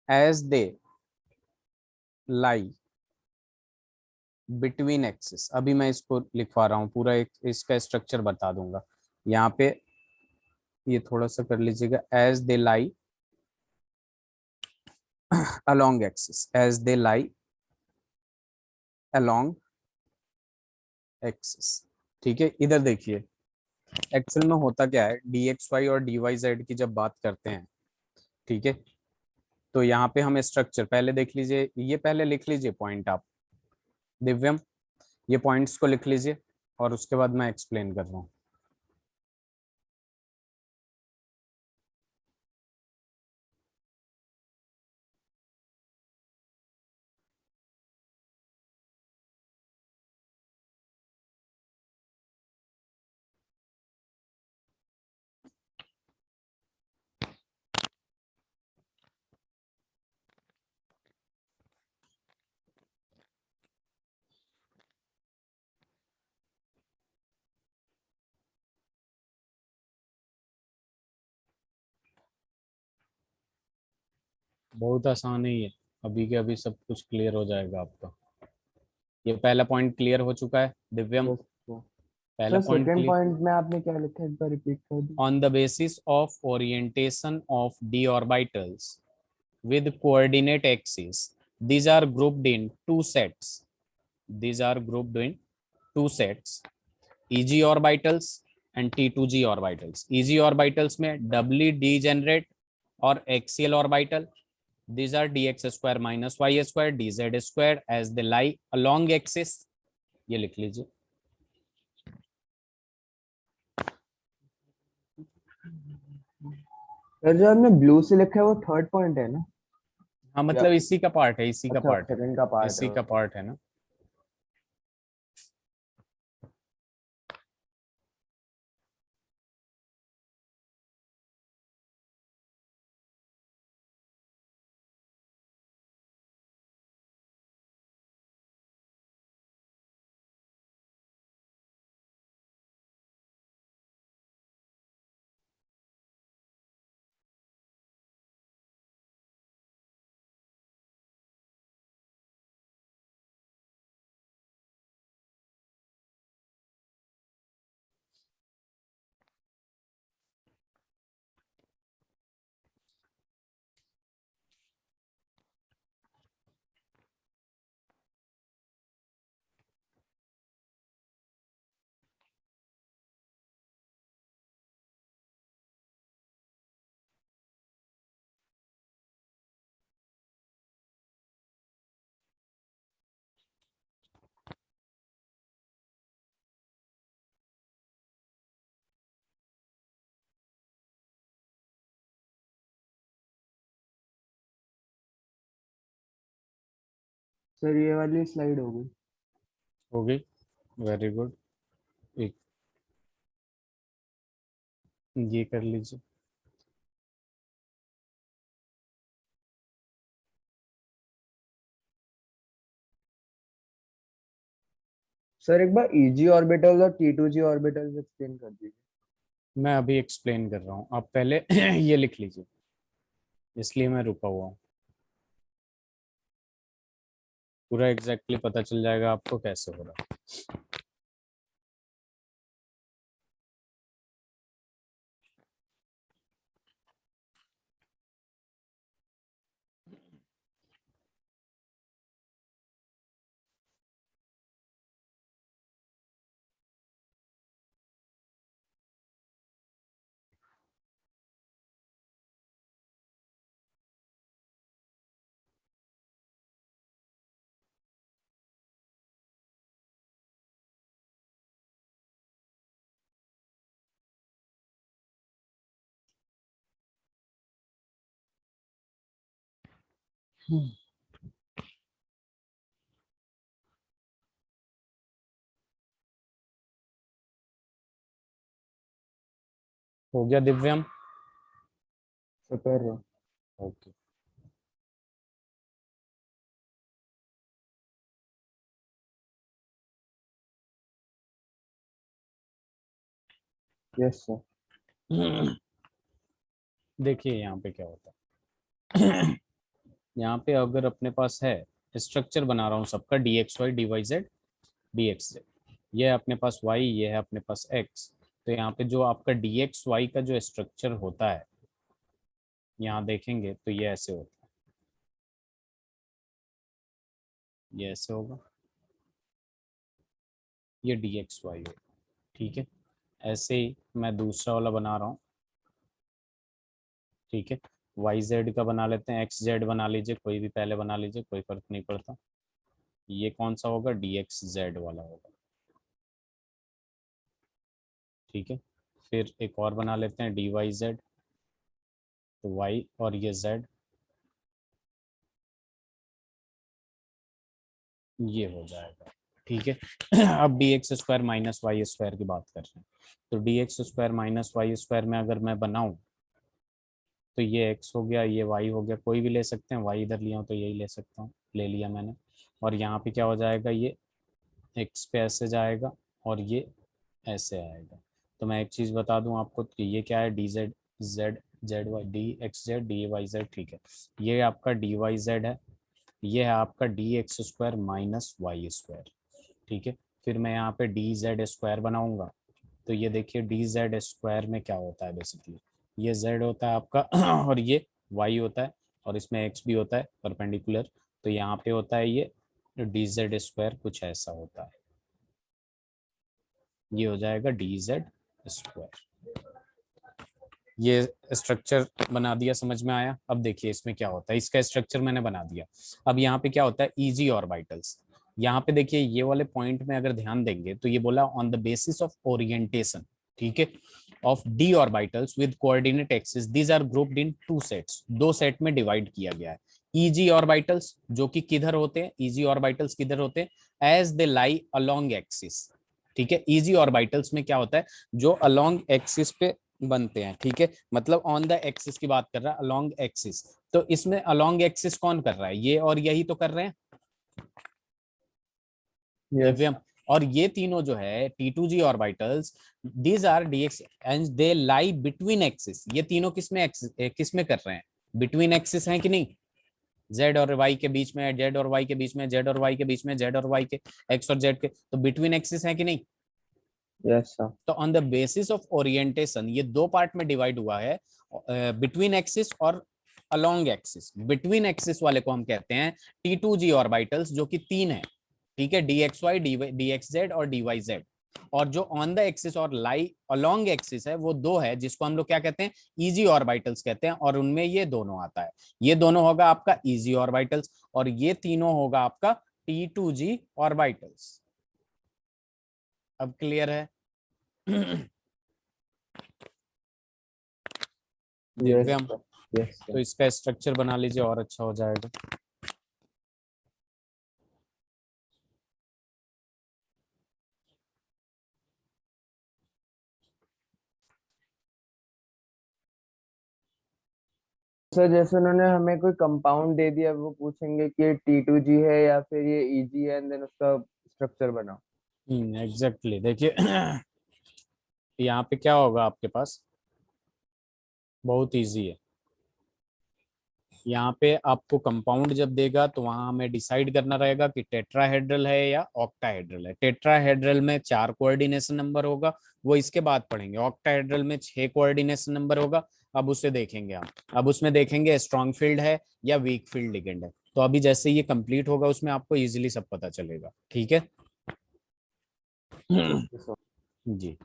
as they lie between axis। अभी मैं इसको लिखवा रहा हूँ पूरा, एक इसका स्ट्रक्चर बता दूंगा। यहाँ पे ये थोड़ा सा कर लीजिएगा, as they lie along axis, as they lie along axis, ठीक है। इधर देखिए, एक्चुअल में होता क्या है, dxy और dyz की जब बात करते हैं, ठीक है, तो यहाँ पे हम स्ट्रक्चर पहले देख लीजिए। ये पहले लिख लीजिए पॉइंट आप, दिव्यम, ये पॉइंट्स को लिख लीजिए और उसके बाद मैं एक्सप्लेन कर रहा हूँ। बहुत आसान ही है, अभी के अभी सब कुछ क्लियर हो जाएगा आपका। ये पहला पॉइंट क्लियर हो चुका है दिव्यम, यस पहला sir. Point second clear. Point में आपने क्या लिखा है, एक बार रिपीट कर दो। On the basis of orientation of d orbitals with coordinate axes, these are grouped in two sets, these are grouped in two sets, EG orbitals and T2G orbitals। EG orbitals में doubly degenerate और axial orbital, these are dx square minus y square dz square as they lie along axis। ये लिख लीजिए। सर जो आपने ब्लू से लिखा है वो थर्ड पॉइंट है ना? हाँ, या मतलब इसी का पार्ट है, इसी का अच्छा, पार्ट है, सेकंड का पार्ट है। इसी का पार्ट है ना। सर ये वाली स्लाइड हो गई। हो गई, वेरी गुड। एक ये कर लीजिए। सर एक बार ईजी ऑर्बिटल्स और T2G ऑर्बिटल्स एक्सप्लेन कर दीजिए। मैं अभी एक्सप्लेन कर रहा हूँ, आप पहले ये लिख लीजिए, इसलिए मैं रुका हुआ हूँ। पूरा एग्जैक्टली पता चल जाएगा आपको कैसे हो रहा है। हो गया दिव्यम? सर कर रहा हूँ। ओके। Yes sir. देखिए यहाँ पे क्या होता है। यहाँ पे अगर अपने पास है, स्ट्रक्चर बना रहा हूँ सबका, D x Y D Y Z D x Z, ये है अपने पास y, ये है अपने पास x। तो यहाँ पे जो आपका डी एक्स वाई का जो स्ट्रक्चर होता है, यहाँ देखेंगे तो ये ऐसे होता है, ये ऐसे होगा, ये डी एक्स वाई होगा। ठीक है, ऐसे ही मैं दूसरा वाला बना रहा हूँ। ठीक है, वाई जेड का बना लेते हैं, एक्स जेड बना लीजिए, कोई भी पहले बना लीजिए, कोई फर्क नहीं पड़ता। ये कौन सा होगा? डी एक्स जेड वाला होगा। ठीक है, फिर एक और बना लेते हैं डी वाई जेड, तो वाई और ये जेड, ये हो जाएगा। ठीक है, अब D x square minus Y square की बात कर रहे हैं, तो D x square minus Y square में अगर मैं बनाऊं, तो ये एक्स हो गया, ये वाई हो गया, कोई भी ले सकते हैं, वाई इधर लिया हूं तो यही ले सकता हूँ, ले लिया मैंने। और यहाँ पे क्या हो जाएगा, ये एक्स पे ऐसे जाएगा और ये ऐसे आएगा। तो मैं एक चीज़ बता दूं आपको कि ये क्या है, D Z Z Z Y D x Z D Y Z. ठीक है, ये आपका डी वाई जेड है, ये है आपका d x square minus Y square. ठीक है, फिर मैं यहाँ पे डी जेड स्क्वायर बनाऊंगा, तो ये देखिए डी जेड स्क्वायर में क्या होता है, बेसिकली ये जेड होता है आपका और ये वाई होता है, और इसमें एक्स भी होता है परपेंडिकुलर। तो यहाँ पे होता है ये डी जेड स्क्वायर, कुछ ऐसा होता है, ये हो जाएगा डी जेड स्क्वायर। ये स्ट्रक्चर बना दिया, समझ में आया? अब देखिए इसमें क्या होता है, इसका स्ट्रक्चर मैंने बना दिया। अब यहाँ पे क्या होता है, इजी ऑर्बिटल्स। यहाँ पे देखिए ये वाले पॉइंट में अगर ध्यान देंगे तो ये बोला on the basis of orientation, ठीक है, of d orbitals with coordinate axis, these are grouped in two sets, दो सेट में डिवाइड किया गया है। इजी ऑर्बिटल्स जो कि किधर होते हैं, इजी ऑर्बिटल्स किधर होते हैं, as they lie along axis. ठीक है, इजी ऑर्बिटल्स में क्या होता है, जो अलोंग एक्सिस पे बनते हैं। ठीक है, मतलब ऑन द एक्सिस की बात कर रहा है, अलोंग एक्सिस। तो इसमें अलोंग एक्सिस कौन कर रहा है, ये और यही तो कर रहे हैं, यस दिव्यम। और ये तीनों जो है T2G orbitals, these are dx and they lie between axis. ये तीनों किसमें कर रहे हैं, बिटवीन एक्सिस हैं कि नहीं, जेड और वाई के बीच में, जेड और वाई के बीच में, जेड और वाई के बीच में, जेड और वाई के, एक्स और जेड के, तो बिटवीन एक्सिस है कि नहीं। Yes sir. तो on the basis of orientation ये दो पार्ट में डिवाइड हुआ है, बिटवीन एक्सिस और अलोंग एक्सिस। बिटवीन एक्सिस वाले को हम कहते हैं T2G ऑर्बिटल्स, जो कि तीन है। ठीक है, d x Y D x z और डी वाई जेड। और जो ऑन द एक्सिस और लाई अलोंग एक्सिस है वो दो है, जिसको हम लोग क्या कहते हैं, इजी ऑर्बिटल्स कहते हैं, और उनमें ये दोनों आता है। ये दोनों होगा आपका इजी ऑर्बिटल्स, और ये तीनों होगा आपका T2G ऑर्बिटल्स। अब क्लियर है? Yes Divyam, sir. यस तो सर। इसका स्ट्रक्चर बना लीजिए और अच्छा हो जाएगा। सर जैसे उन्होंने हमें कोई कंपाउंड दे दिया, वो पूछेंगे कि T2G है या फिर ये EG है, एंड देन उसका स्ट्रक्चर बनाओ। एग्जैक्टली देखिए यहाँ पे क्या होगा आपके पास, बहुत इजी है। यहाँ पे आपको कंपाउंड जब देगा तो वहां हमें डिसाइड करना रहेगा कि टेट्राहेड्रल है या ऑक्टाहेड्रल है। टेट्राहेड्रल में 4 कोऑर्डिनेशन नंबर होगा, वो इसके बाद पढ़ेंगे। ऑक्टाहेड्रल में 6 कोऑर्डिनेशन नंबर होगा, अब उसे देखेंगे हम। अब उसमें देखेंगे स्ट्रॉन्ग फील्ड है या वीक फील्ड लिगेंड है। तो अभी जैसे ये कंप्लीट होगा उसमें आपको इजिली सब पता चलेगा, ठीक है। Okay sir. जी।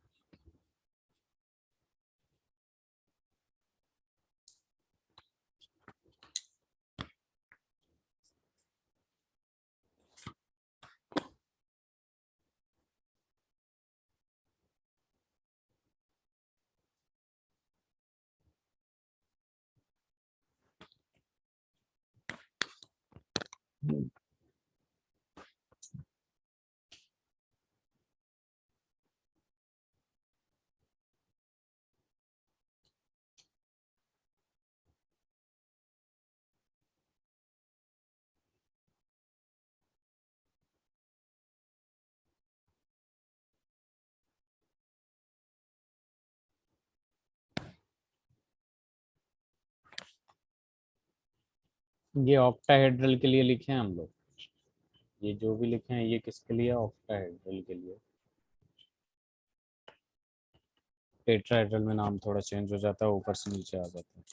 ये ऑक्टाहेड्रल के लिए लिखे हैं हम लोग, ये जो भी लिखे हैं ये किसके लिए, ऑक्टाहेड्रल के लिए। टेट्राहेड्रल में नाम थोड़ा चेंज हो जाता है, ऊपर से नीचे आ जाता है।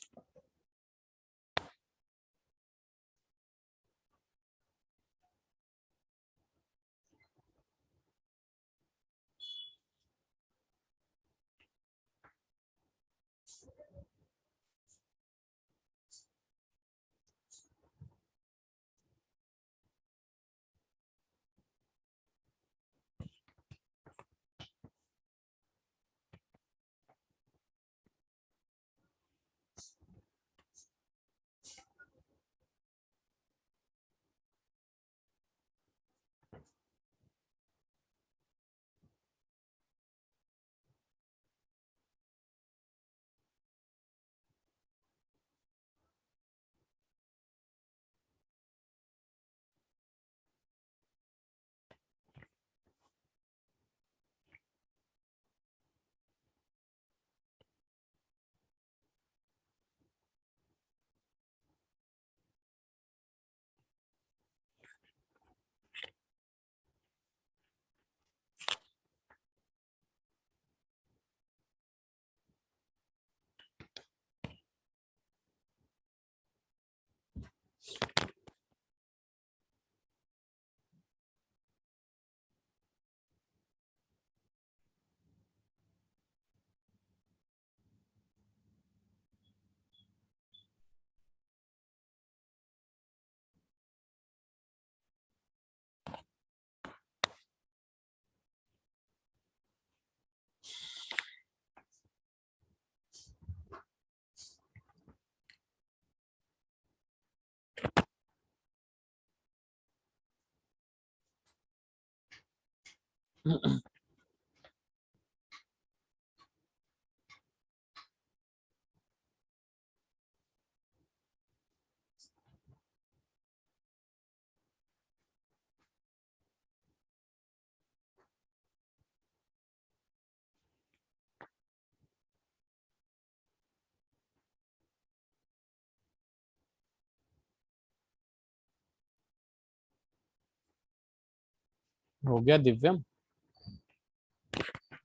हो गया दिव्यम?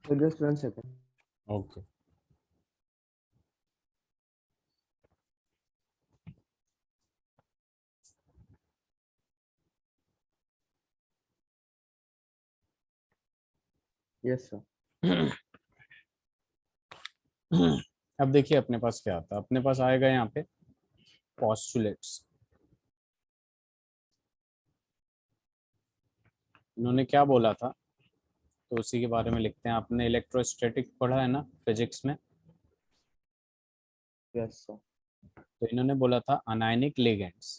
So just 1 second. Okay. Yes sir. अब देखिए अपने पास क्या आता है, अपने पास आएगा यहाँ पे पोस्टुलेट्स। इन्होंने क्या बोला था तो उसी के बारे में लिखते हैं। आपने इलेक्ट्रोस्टैटिक पढ़ा है ना फिजिक्स में? Yes sir. तो इन्होंने बोला था anionic ligands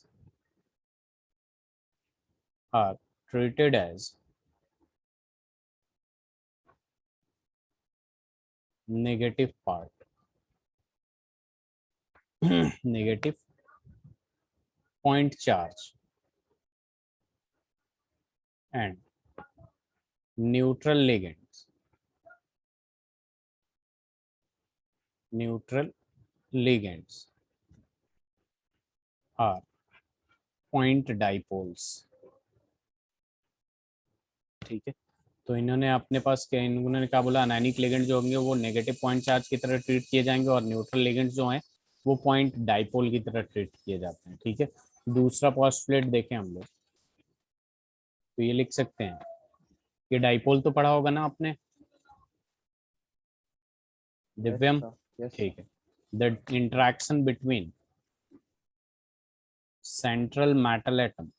are treated as negative part negative point charge and neutral ligands. Neutral ligands are point dipoles. ठीक है, तो इन्होंने अपने पास क्या, इन्होंने क्या बोला, अनायनिक लिगेंड जो होंगे वो नेगेटिव पॉइंट चार्ज की तरह ट्रीट किए जाएंगे और न्यूट्रल लिगेंड जो हैं वो पॉइंट डाइपोल की तरह ट्रीट किए जाते हैं। ठीक है, दूसरा पोस्टुलेट देखें हम लोग, तो ये लिख सकते हैं, ये डाइपोल तो पढ़ा होगा ना आपने Yes, दिव्यम? sir. Yes, sir. ठीक है, the interaction between central metal atom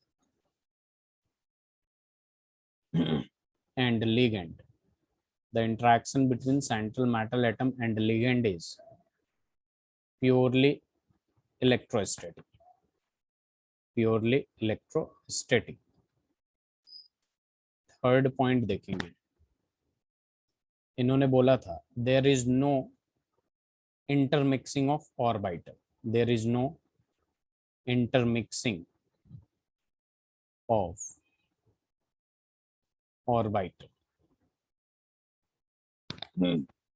and ligand, the interaction between central metal atom and ligand is purely electrostatic. Purely electrostatic. Third point देखेंगे, इन्होंने बोला था there is no intermixing of orbital, there is no intermixing of orbital.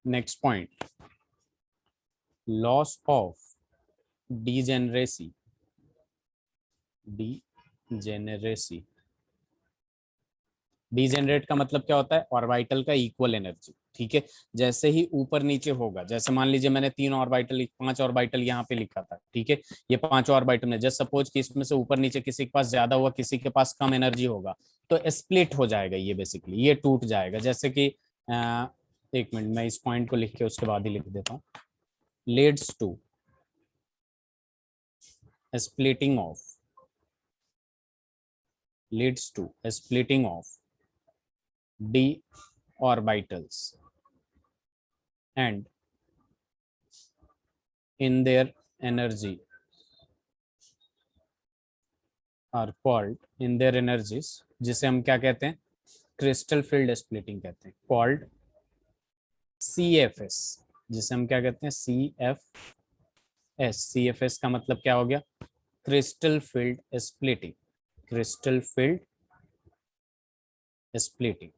Next point, loss of degeneracy. degeneracy, degenerate का मतलब क्या होता है, ऑर्बिटल का इक्वल एनर्जी. ठीक है, जैसे ही ऊपर नीचे होगा, जैसे मान लीजिए मैंने 3 ऑर्बिटल 5 ऑर्बिटल यहाँ पे लिखा था, ठीक है, ये 5 ऑर्बिटल में जस्ट सपोज कि इसमें से ऊपर नीचे किसी के पास ज्यादा हुआ, किसी के पास कम एनर्जी होगा, तो स्प्लिट हो जाएगा ये, बेसिकली ये टूट जाएगा. जैसे कि एक मिनट, मैं इस पॉइंट को लिख के उसके बाद ही लिख देता हूँ. Leads to splitting of, leads to a splitting of d orbitals and in their energy are called, in their energies, जिसे हम क्या कहते हैं, क्रिस्टल फील्ड स्प्लिटिंग कहते हैं, कॉल्ड CFS, जिसे हम क्या कहते हैं, CFS. CFS का मतलब क्या हो गया, crystal field splitting. Crystal field splitting.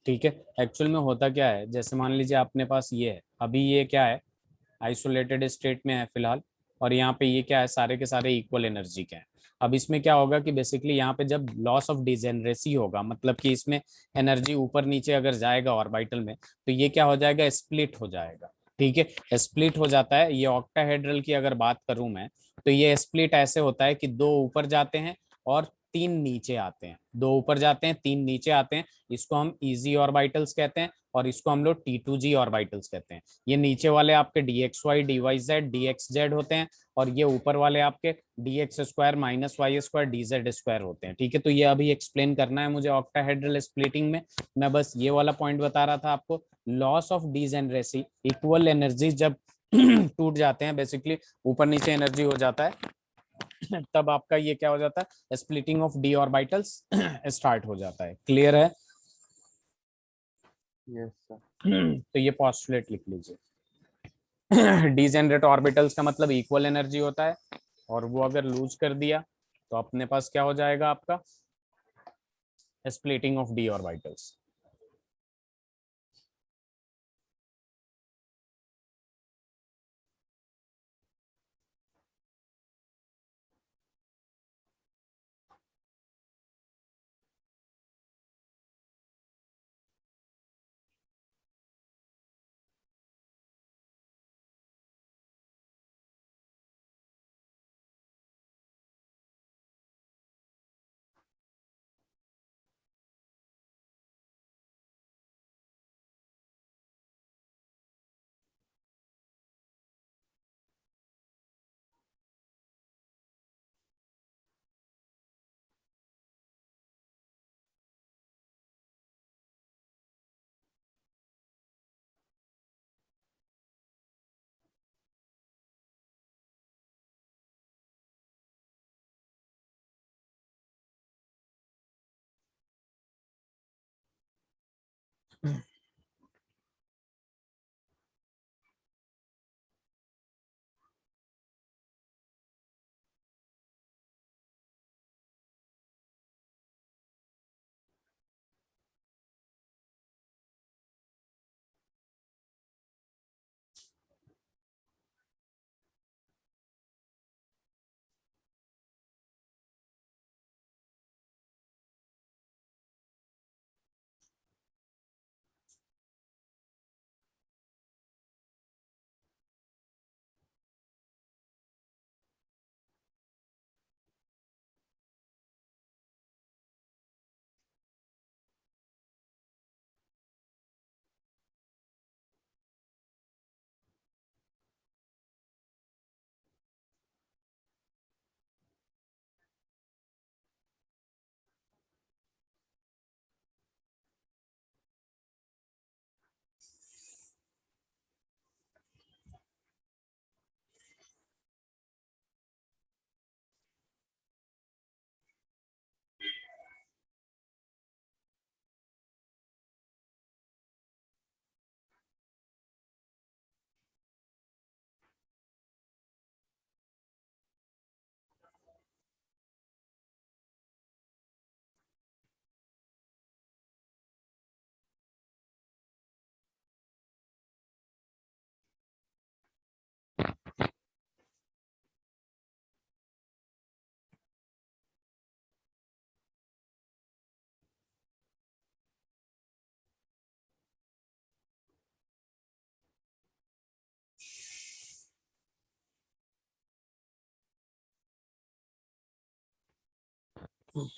ठीक है, एक्चुअल में होता क्या है, जैसे मान लीजिए अपने पास ये है, अभी ये क्या है, आइसोलेटेड स्टेट में है फिलहाल, और यहाँ पे ये क्या है, सारे के सारे इक्वल एनर्जी के हैं. अब इसमें क्या होगा कि बेसिकली यहाँ पे जब लॉस ऑफ डिजेनरेसी होगा, मतलब कि इसमें एनर्जी ऊपर नीचे अगर जाएगा ऑर्बिटल में, तो ये क्या हो जाएगा, स्प्लिट हो जाएगा. ठीक है, स्प्लिट हो जाता है. ये ऑक्टाहेड्रल की अगर बात करूं मैं, तो ये स्प्लिट ऐसे होता है कि 2 ऊपर जाते हैं और 3 नीचे आते हैं. 2 ऊपर जाते हैं, 3 नीचे आते हैं. इसको हम इजी ऑर्बिटल्स कहते हैं और इसको हम लोग T2G ऑर्बिटल्स कहते हैं. ये नीचे वाले आपके DXY DYZ DXZ होते हैं और ये ऊपर वाले आपके DX square minus Y square DZ square होते हैं. ठीक है, तो ये अभी एक्सप्लेन करना है मुझे ऑक्टाहेड्रल स्प्लिटिंग में. मैं बस ये वाला पॉइंट बता रहा था आपको, loss of degeneracy, equal energy जब टूट जाते हैं, बेसिकली ऊपर नीचे एनर्जी हो जाता है, तब आपका ये क्या हो जाता है, splitting of d orbitals start हो जाता है. क्लियर है? Yes, sir. तो ये पॉस्टुलेट लिख लीजिए. डिजेनरेट ऑर्बिटल्स का मतलब इक्वल एनर्जी होता है, और वो अगर लूज कर दिया तो अपने पास क्या हो जाएगा, आपका splitting of d orbitals. Yes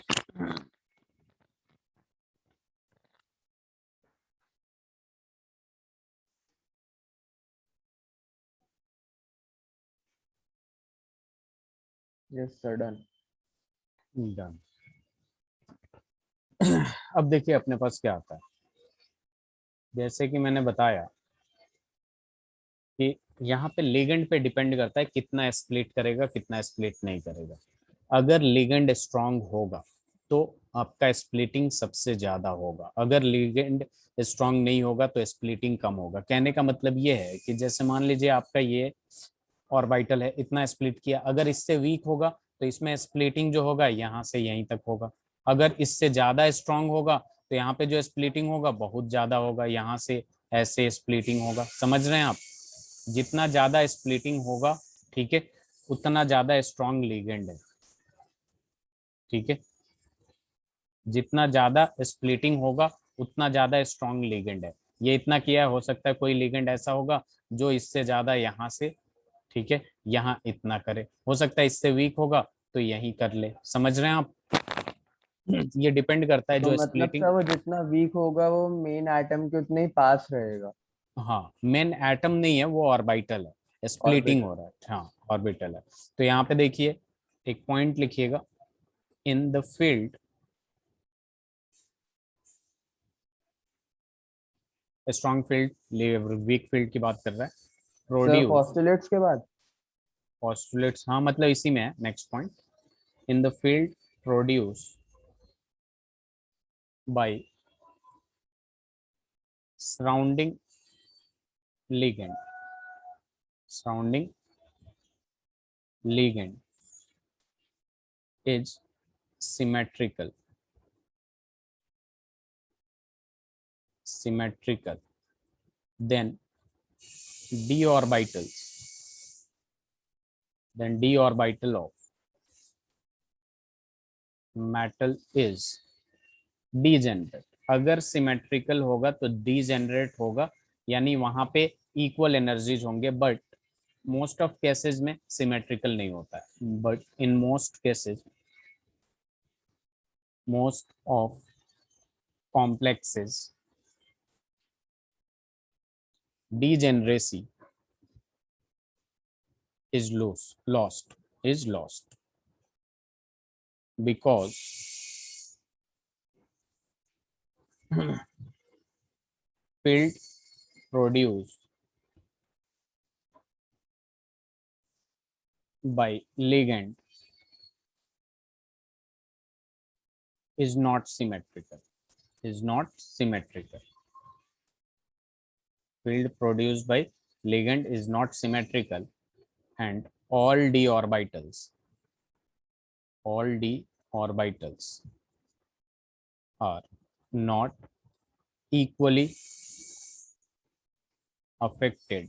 sir, done. Done. अब देखिए अपने पास क्या आता है। जैसे कि मैंने बताया कि यहाँ पे लिगेंड पे डिपेंड करता है कितना स्प्लिट करेगा, कितना स्प्लिट नहीं करेगा। अगर लिगेंड स्ट्रांग होगा तो आपका स्प्लिटिंग सबसे ज्यादा होगा, अगर लिगेंड स्ट्रांग नहीं होगा तो स्प्लिटिंग कम होगा। कहने का मतलब ये है कि जैसे मान लीजिए आपका ये ऑर्बिटल है, इतना स्प्लिट किया, अगर इससे वीक होगा तो इसमें स्प्लिटिंग जो होगा यहाँ से यहीं तक होगा। अगर इससे ज्यादा स्ट्रांग होगा तो यहाँ पे जो स्प्लिटिंग होगा बहुत ज्यादा होगा, यहाँ से ऐसे स्प्लिटिंग होगा। समझ रहे हैं आप? जितना ज्यादा स्प्लिटिंग होगा, ठीक है, उतना ज्यादा स्ट्रांग लिगेंड है। ठीक है, जितना ज्यादा स्प्लिटिंग होगा उतना ज्यादा स्ट्रांग लिगेंड है। ये इतना किया हो सकता है कोई लिगेंड ऐसा होगा जो इससे ज्यादा यहाँ से, ठीक है, यहाँ इतना करे, हो सकता है इससे वीक होगा तो यही कर ले। समझ रहे हैं आप? ये डिपेंड करता है तो जो मतलब स्प्लिटिंग। सर वो जितना वीक होगा वो मेन एटम के उतने ही पास रहेगा। हाँ, मेन एटम नहीं है, वो ऑर्बिटल है, स्प्लिटिंग ऑर्बिटल। हो रहा है। हाँ, ऑर्बिटल है। तो यहाँ पे देखिए एक पॉइंट लिखिएगा, in the field, strong field weak field की बात कर रहा है, सर प्रोड्यूस पोस्टुलेट्स के बाद। पोस्टुलेट्स, हाँ मतलब इसी में है next point, in the field produce by surrounding ligand, surrounding ligand is symmetrical, symmetrical, then d orbitals, then d orbital of metal is degenerate। अगर सिमेट्रिकल होगा तो डीजेनरेट होगा, यानी वहां पे इक्वल एनर्जीज होंगे, बट मोस्ट ऑफ केसेस में सिमेट्रिकल नहीं होता है। But in most cases, most of complexes, degeneracy is lost because field produced by ligand is not symmetrical, is not symmetrical. Field produced by ligand is not symmetrical, and all d orbitals are not equally affected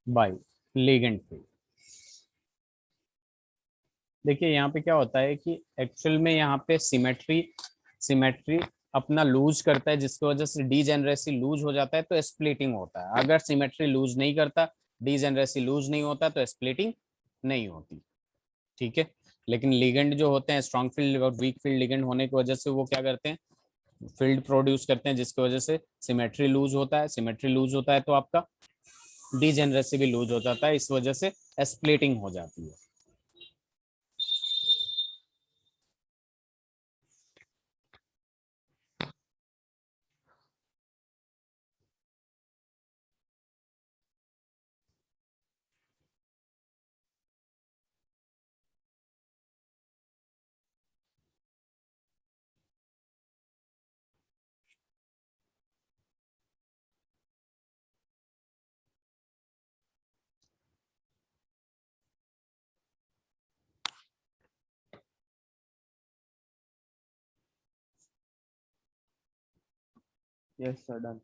by ligand field। देखिए यहाँ पे क्या होता है कि एक्चुअल में यहाँ पे सिमेट्री अपना लूज करता है, जिसकी वजह से डीजेनरेसी लूज हो जाता है तो स्प्लिटिंग होता है। अगर सिमेट्री लूज नहीं करता, डीजेनरेसी लूज नहीं होता, तो स्प्लिटिंग नहीं होती। ठीक है, लेकिन लिगेंड जो होते हैं, स्ट्रॉन्ग फील्ड और वीक फील्ड लिगेंड होने की वजह से वो क्या करते हैं, फील्ड प्रोड्यूस करते हैं, जिसकी वजह से सिमेट्री लूज होता है। सिमेट्री लूज होता है तो आपका डीजेनरेसी भी लूज हो जाता है, इस वजह से स्प्लिटिंग हो जाती है। Yes sir, done.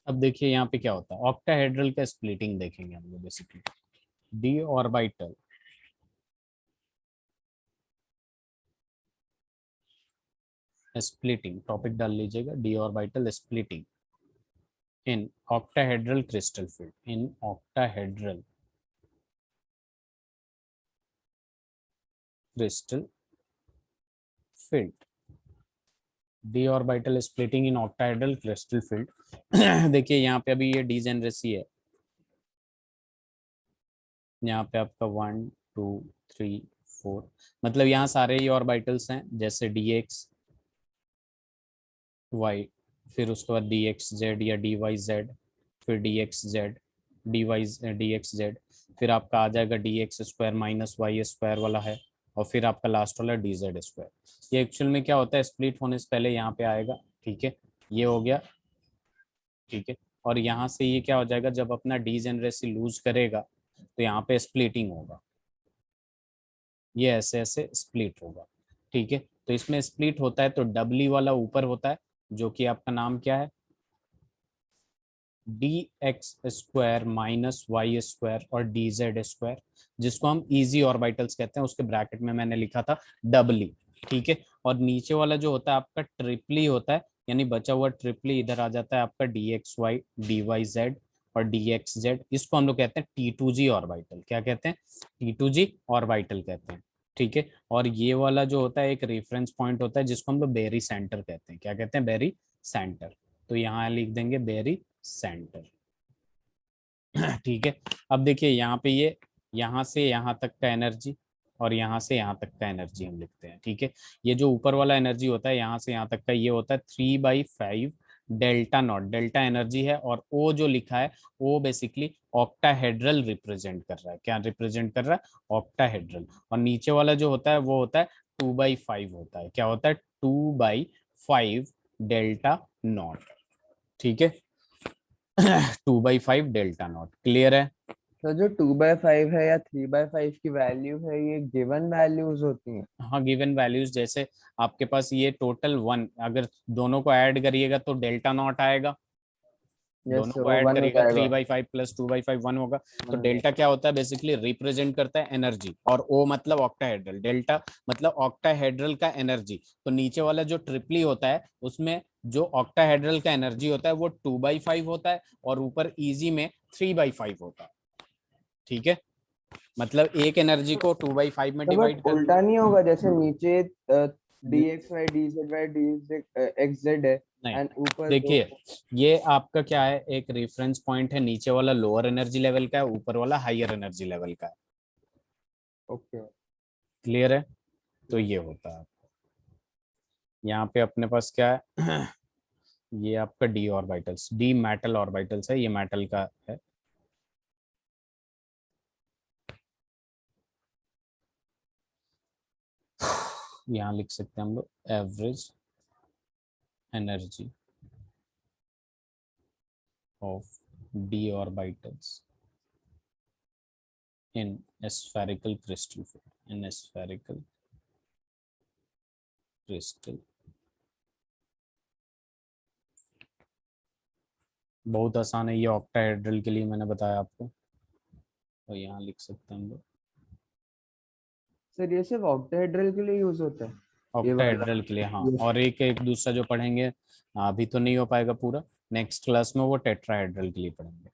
अब देखिए यहाँ पे क्या होता है, ऑक्टाहेड्रल का स्प्लिटिंग देखेंगे हम लोग basically. D orbital splitting topic डाल लीजिएगा, D orbital splitting in octahedral crystal field, in octahedral crystal field. d orbital splitting in octahedral crystal field. देखिए यहाँ पे अभी ये डिजेनरेसी है, यहाँ पे आपका 1 2 3 4, मतलब यहाँ सारे ही ऑर्बिटल्स हैं, जैसे dx y, फिर उसके बाद dx z या dy z, फिर dx z dy dx z, फिर आपका आ जाएगा dx square minus Y square वाला है, और फिर आपका लास्ट वाला डी जेड स्क्वायर। ये एक्चुअल में क्या होता है, स्प्लिट होने से पहले यहाँ पे आएगा, ठीक है, ये हो गया, ठीक है, और यहाँ से ये क्या हो जाएगा, जब अपना डीजेनरेसी लूज करेगा तो यहाँ पे स्प्लिटिंग होगा, ये ऐसे ऐसे स्प्लिट होगा, ठीक है। तो इसमें स्प्लिट होता है तो डब्ली वाला ऊपर होता है, जो कि आपका नाम क्या है, d x square minus Y square और डी जेड स्क्वायर, जिसको हम इजी ऑर्बिटल्स कहते हैं, उसके ब्रैकेट में मैंने लिखा था डबली, ठीक है। और नीचे वाला जो होता है आपका ट्रिपली होता है, यानी बचा हुआ ट्रिपली इधर आ जाता है आपका d x Y D Y z और डी एक्स जेड, इसको हम लोग कहते हैं टी टू जी ऑर्बिटल। क्या कहते हैं, टी टू जी ऑर्बिटल कहते हैं, ठीक है। और ये वाला जो होता है एक रेफरेंस पॉइंट होता है, जिसको हम लोग बेरी सेंटर कहते हैं। क्या कहते हैं, बेरी सेंटर। तो यहाँ लिख देंगे बेरी सेंटर, ठीक है। अब देखिए यहाँ पे ये यहाँ से यहाँ तक का एनर्जी और यहाँ से यहाँ तक का एनर्जी हम लिखते हैं, ठीक है। ये जो ऊपर वाला एनर्जी होता है यहाँ से यहाँ तक का, ये होता है 3/5 डेल्टा नॉट, डेल्टा एनर्जी है, और ओ जो लिखा है वो बेसिकली ऑक्टाहेड्रल रिप्रेजेंट कर रहा है। क्या रिप्रेजेंट कर रहा है, ऑक्टाहेड्रल। और नीचे वाला जो होता है वो होता है 2/5 होता है। क्या होता है, 2/5 डेल्टा नॉट, ठीक है। 2/5 डेल्टा नॉट, क्लियर है। तो जो 2/5 है या 3/5 की वैल्यू है, ये गिवन वैल्यूज होती हैं? हाँ, गिवन वैल्यूज, जैसे आपके पास ये टोटल 1, अगर दोनों को ऐड करिएगा तो डेल्टा नॉट आएगा, यस, दोनों को वो ऐड 1 हो करिएगा जाएगा। 3/5 प्लस 2/5 1 होगा। 1 तो हो डेल्टा जाएगा। क्या होता है, बेसिकली रिप्रेजेंट करता है एनर्जी, और ओ मतलब ऑक्टाहेड्रल, डेल्टा मतलब ऑक्टाहेड्रल का एनर्जी। तो नीचे वाला जो ट्रिपली होता है उसमें जो ऑक्टाहेड्रल का एनर्जी होता है वो 2/5 होता है, और ऊपर इजी में 3/5 होता है, ठीक है। मतलब एक एनर्जी को 2/5 में तो डिवाइड बट कर उल्टा नहीं होगा, जैसे नीचे d x Y d z Y D x z है, नहीं, एंड ऊपर दो। देखिए ये आपका क्या है, एक रेफरेंस पॉइंट है, नीचे वाला लोअर एनर्जी लेवल का है, ऊपर वाला हायर एनर्जी लेवल का है, ओके। क्लियर है। तो ये होता है, यहाँ पे अपने पास क्या है, ये आपका D orbitals, D metal orbitals है, ये मेटल का है। यहाँ लिख सकते हैं हम लोग average energy of d orbitals in spherical crystal field, in spherical crystal। बहुत आसान है ये, ऑक्टाहेड्रल के लिए मैंने बताया आपको, तो यहाँ लिख सकते हैं हम लोग सर ये सिर्फ ऑक्टाहेड्रल के लिए यूज होता है, ये वाला? ऑक्टाहेड्रल के लिए, हाँ। ये और एक एक दूसरा जो पढ़ेंगे, अभी तो नहीं हो पाएगा पूरा, नेक्स्ट क्लास में वो टेट्राहेड्रल के लिए पढ़ेंगे।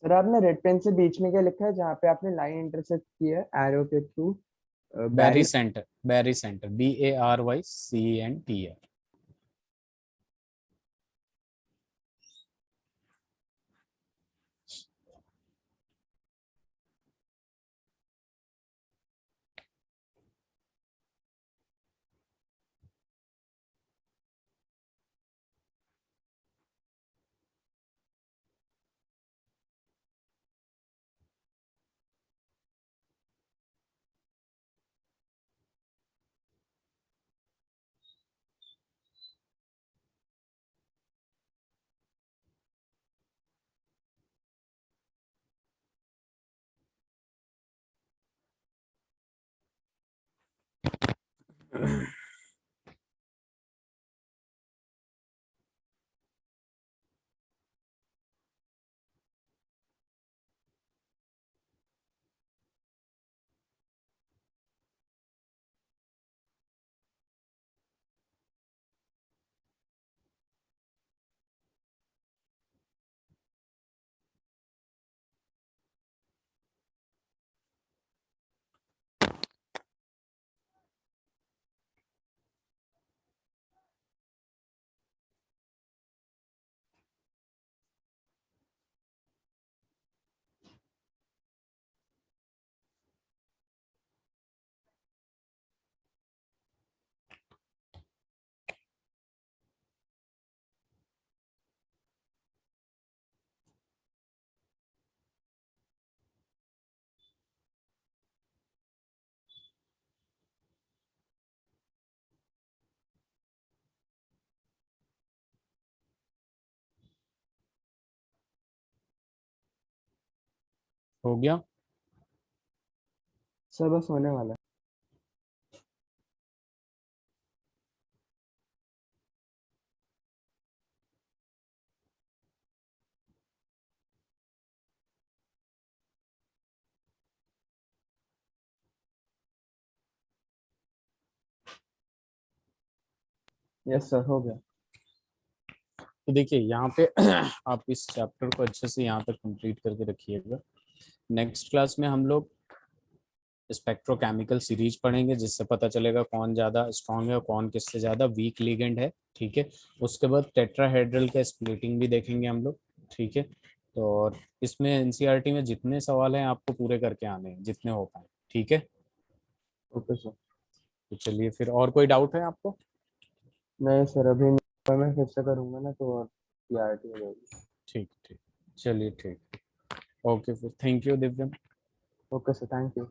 सर आपने रेड पेन से बीच में क्या लिखा है जहाँ पे आपने लाइन इंटरसेक्ट की है एरो के थ्रू? बैरी सेंटर, बैरी सेंटर, BARYCENTER। हो गया? सर बस होने वाला है। यस सर, हो गया। तो देखिए यहाँ पे आप इस चैप्टर को अच्छे से यहाँ तक कंप्लीट करके रखिएगा। नेक्स्ट क्लास में हम लोग स्पेक्ट्रोकेमिकल सीरीज पढ़ेंगे, जिससे पता चलेगा कौन ज़्यादा स्ट्रांग है और कौन किससे ज़्यादा वीक लिगेंड है। ठीक है, उसके बाद टेट्राहेड्रल का स्प्लिटिंग भी देखेंगे हम लोग। ठीक है, तो और इसमें एनसीईआरटी में जितने सवाल हैं आपको पूरे करके आने हैं जितने हो पाए। ठीक है, ओके सर। तो चलिए फिर, और कोई डाउट है आपको? नहीं सर, अभी मैं फिर से करूंगा ना तो और क्लियरिटी हो जाएगी। ठीक ठीक, चलिए ठीक। ओके फिर, thank you Divyam. Okay sir, thank you.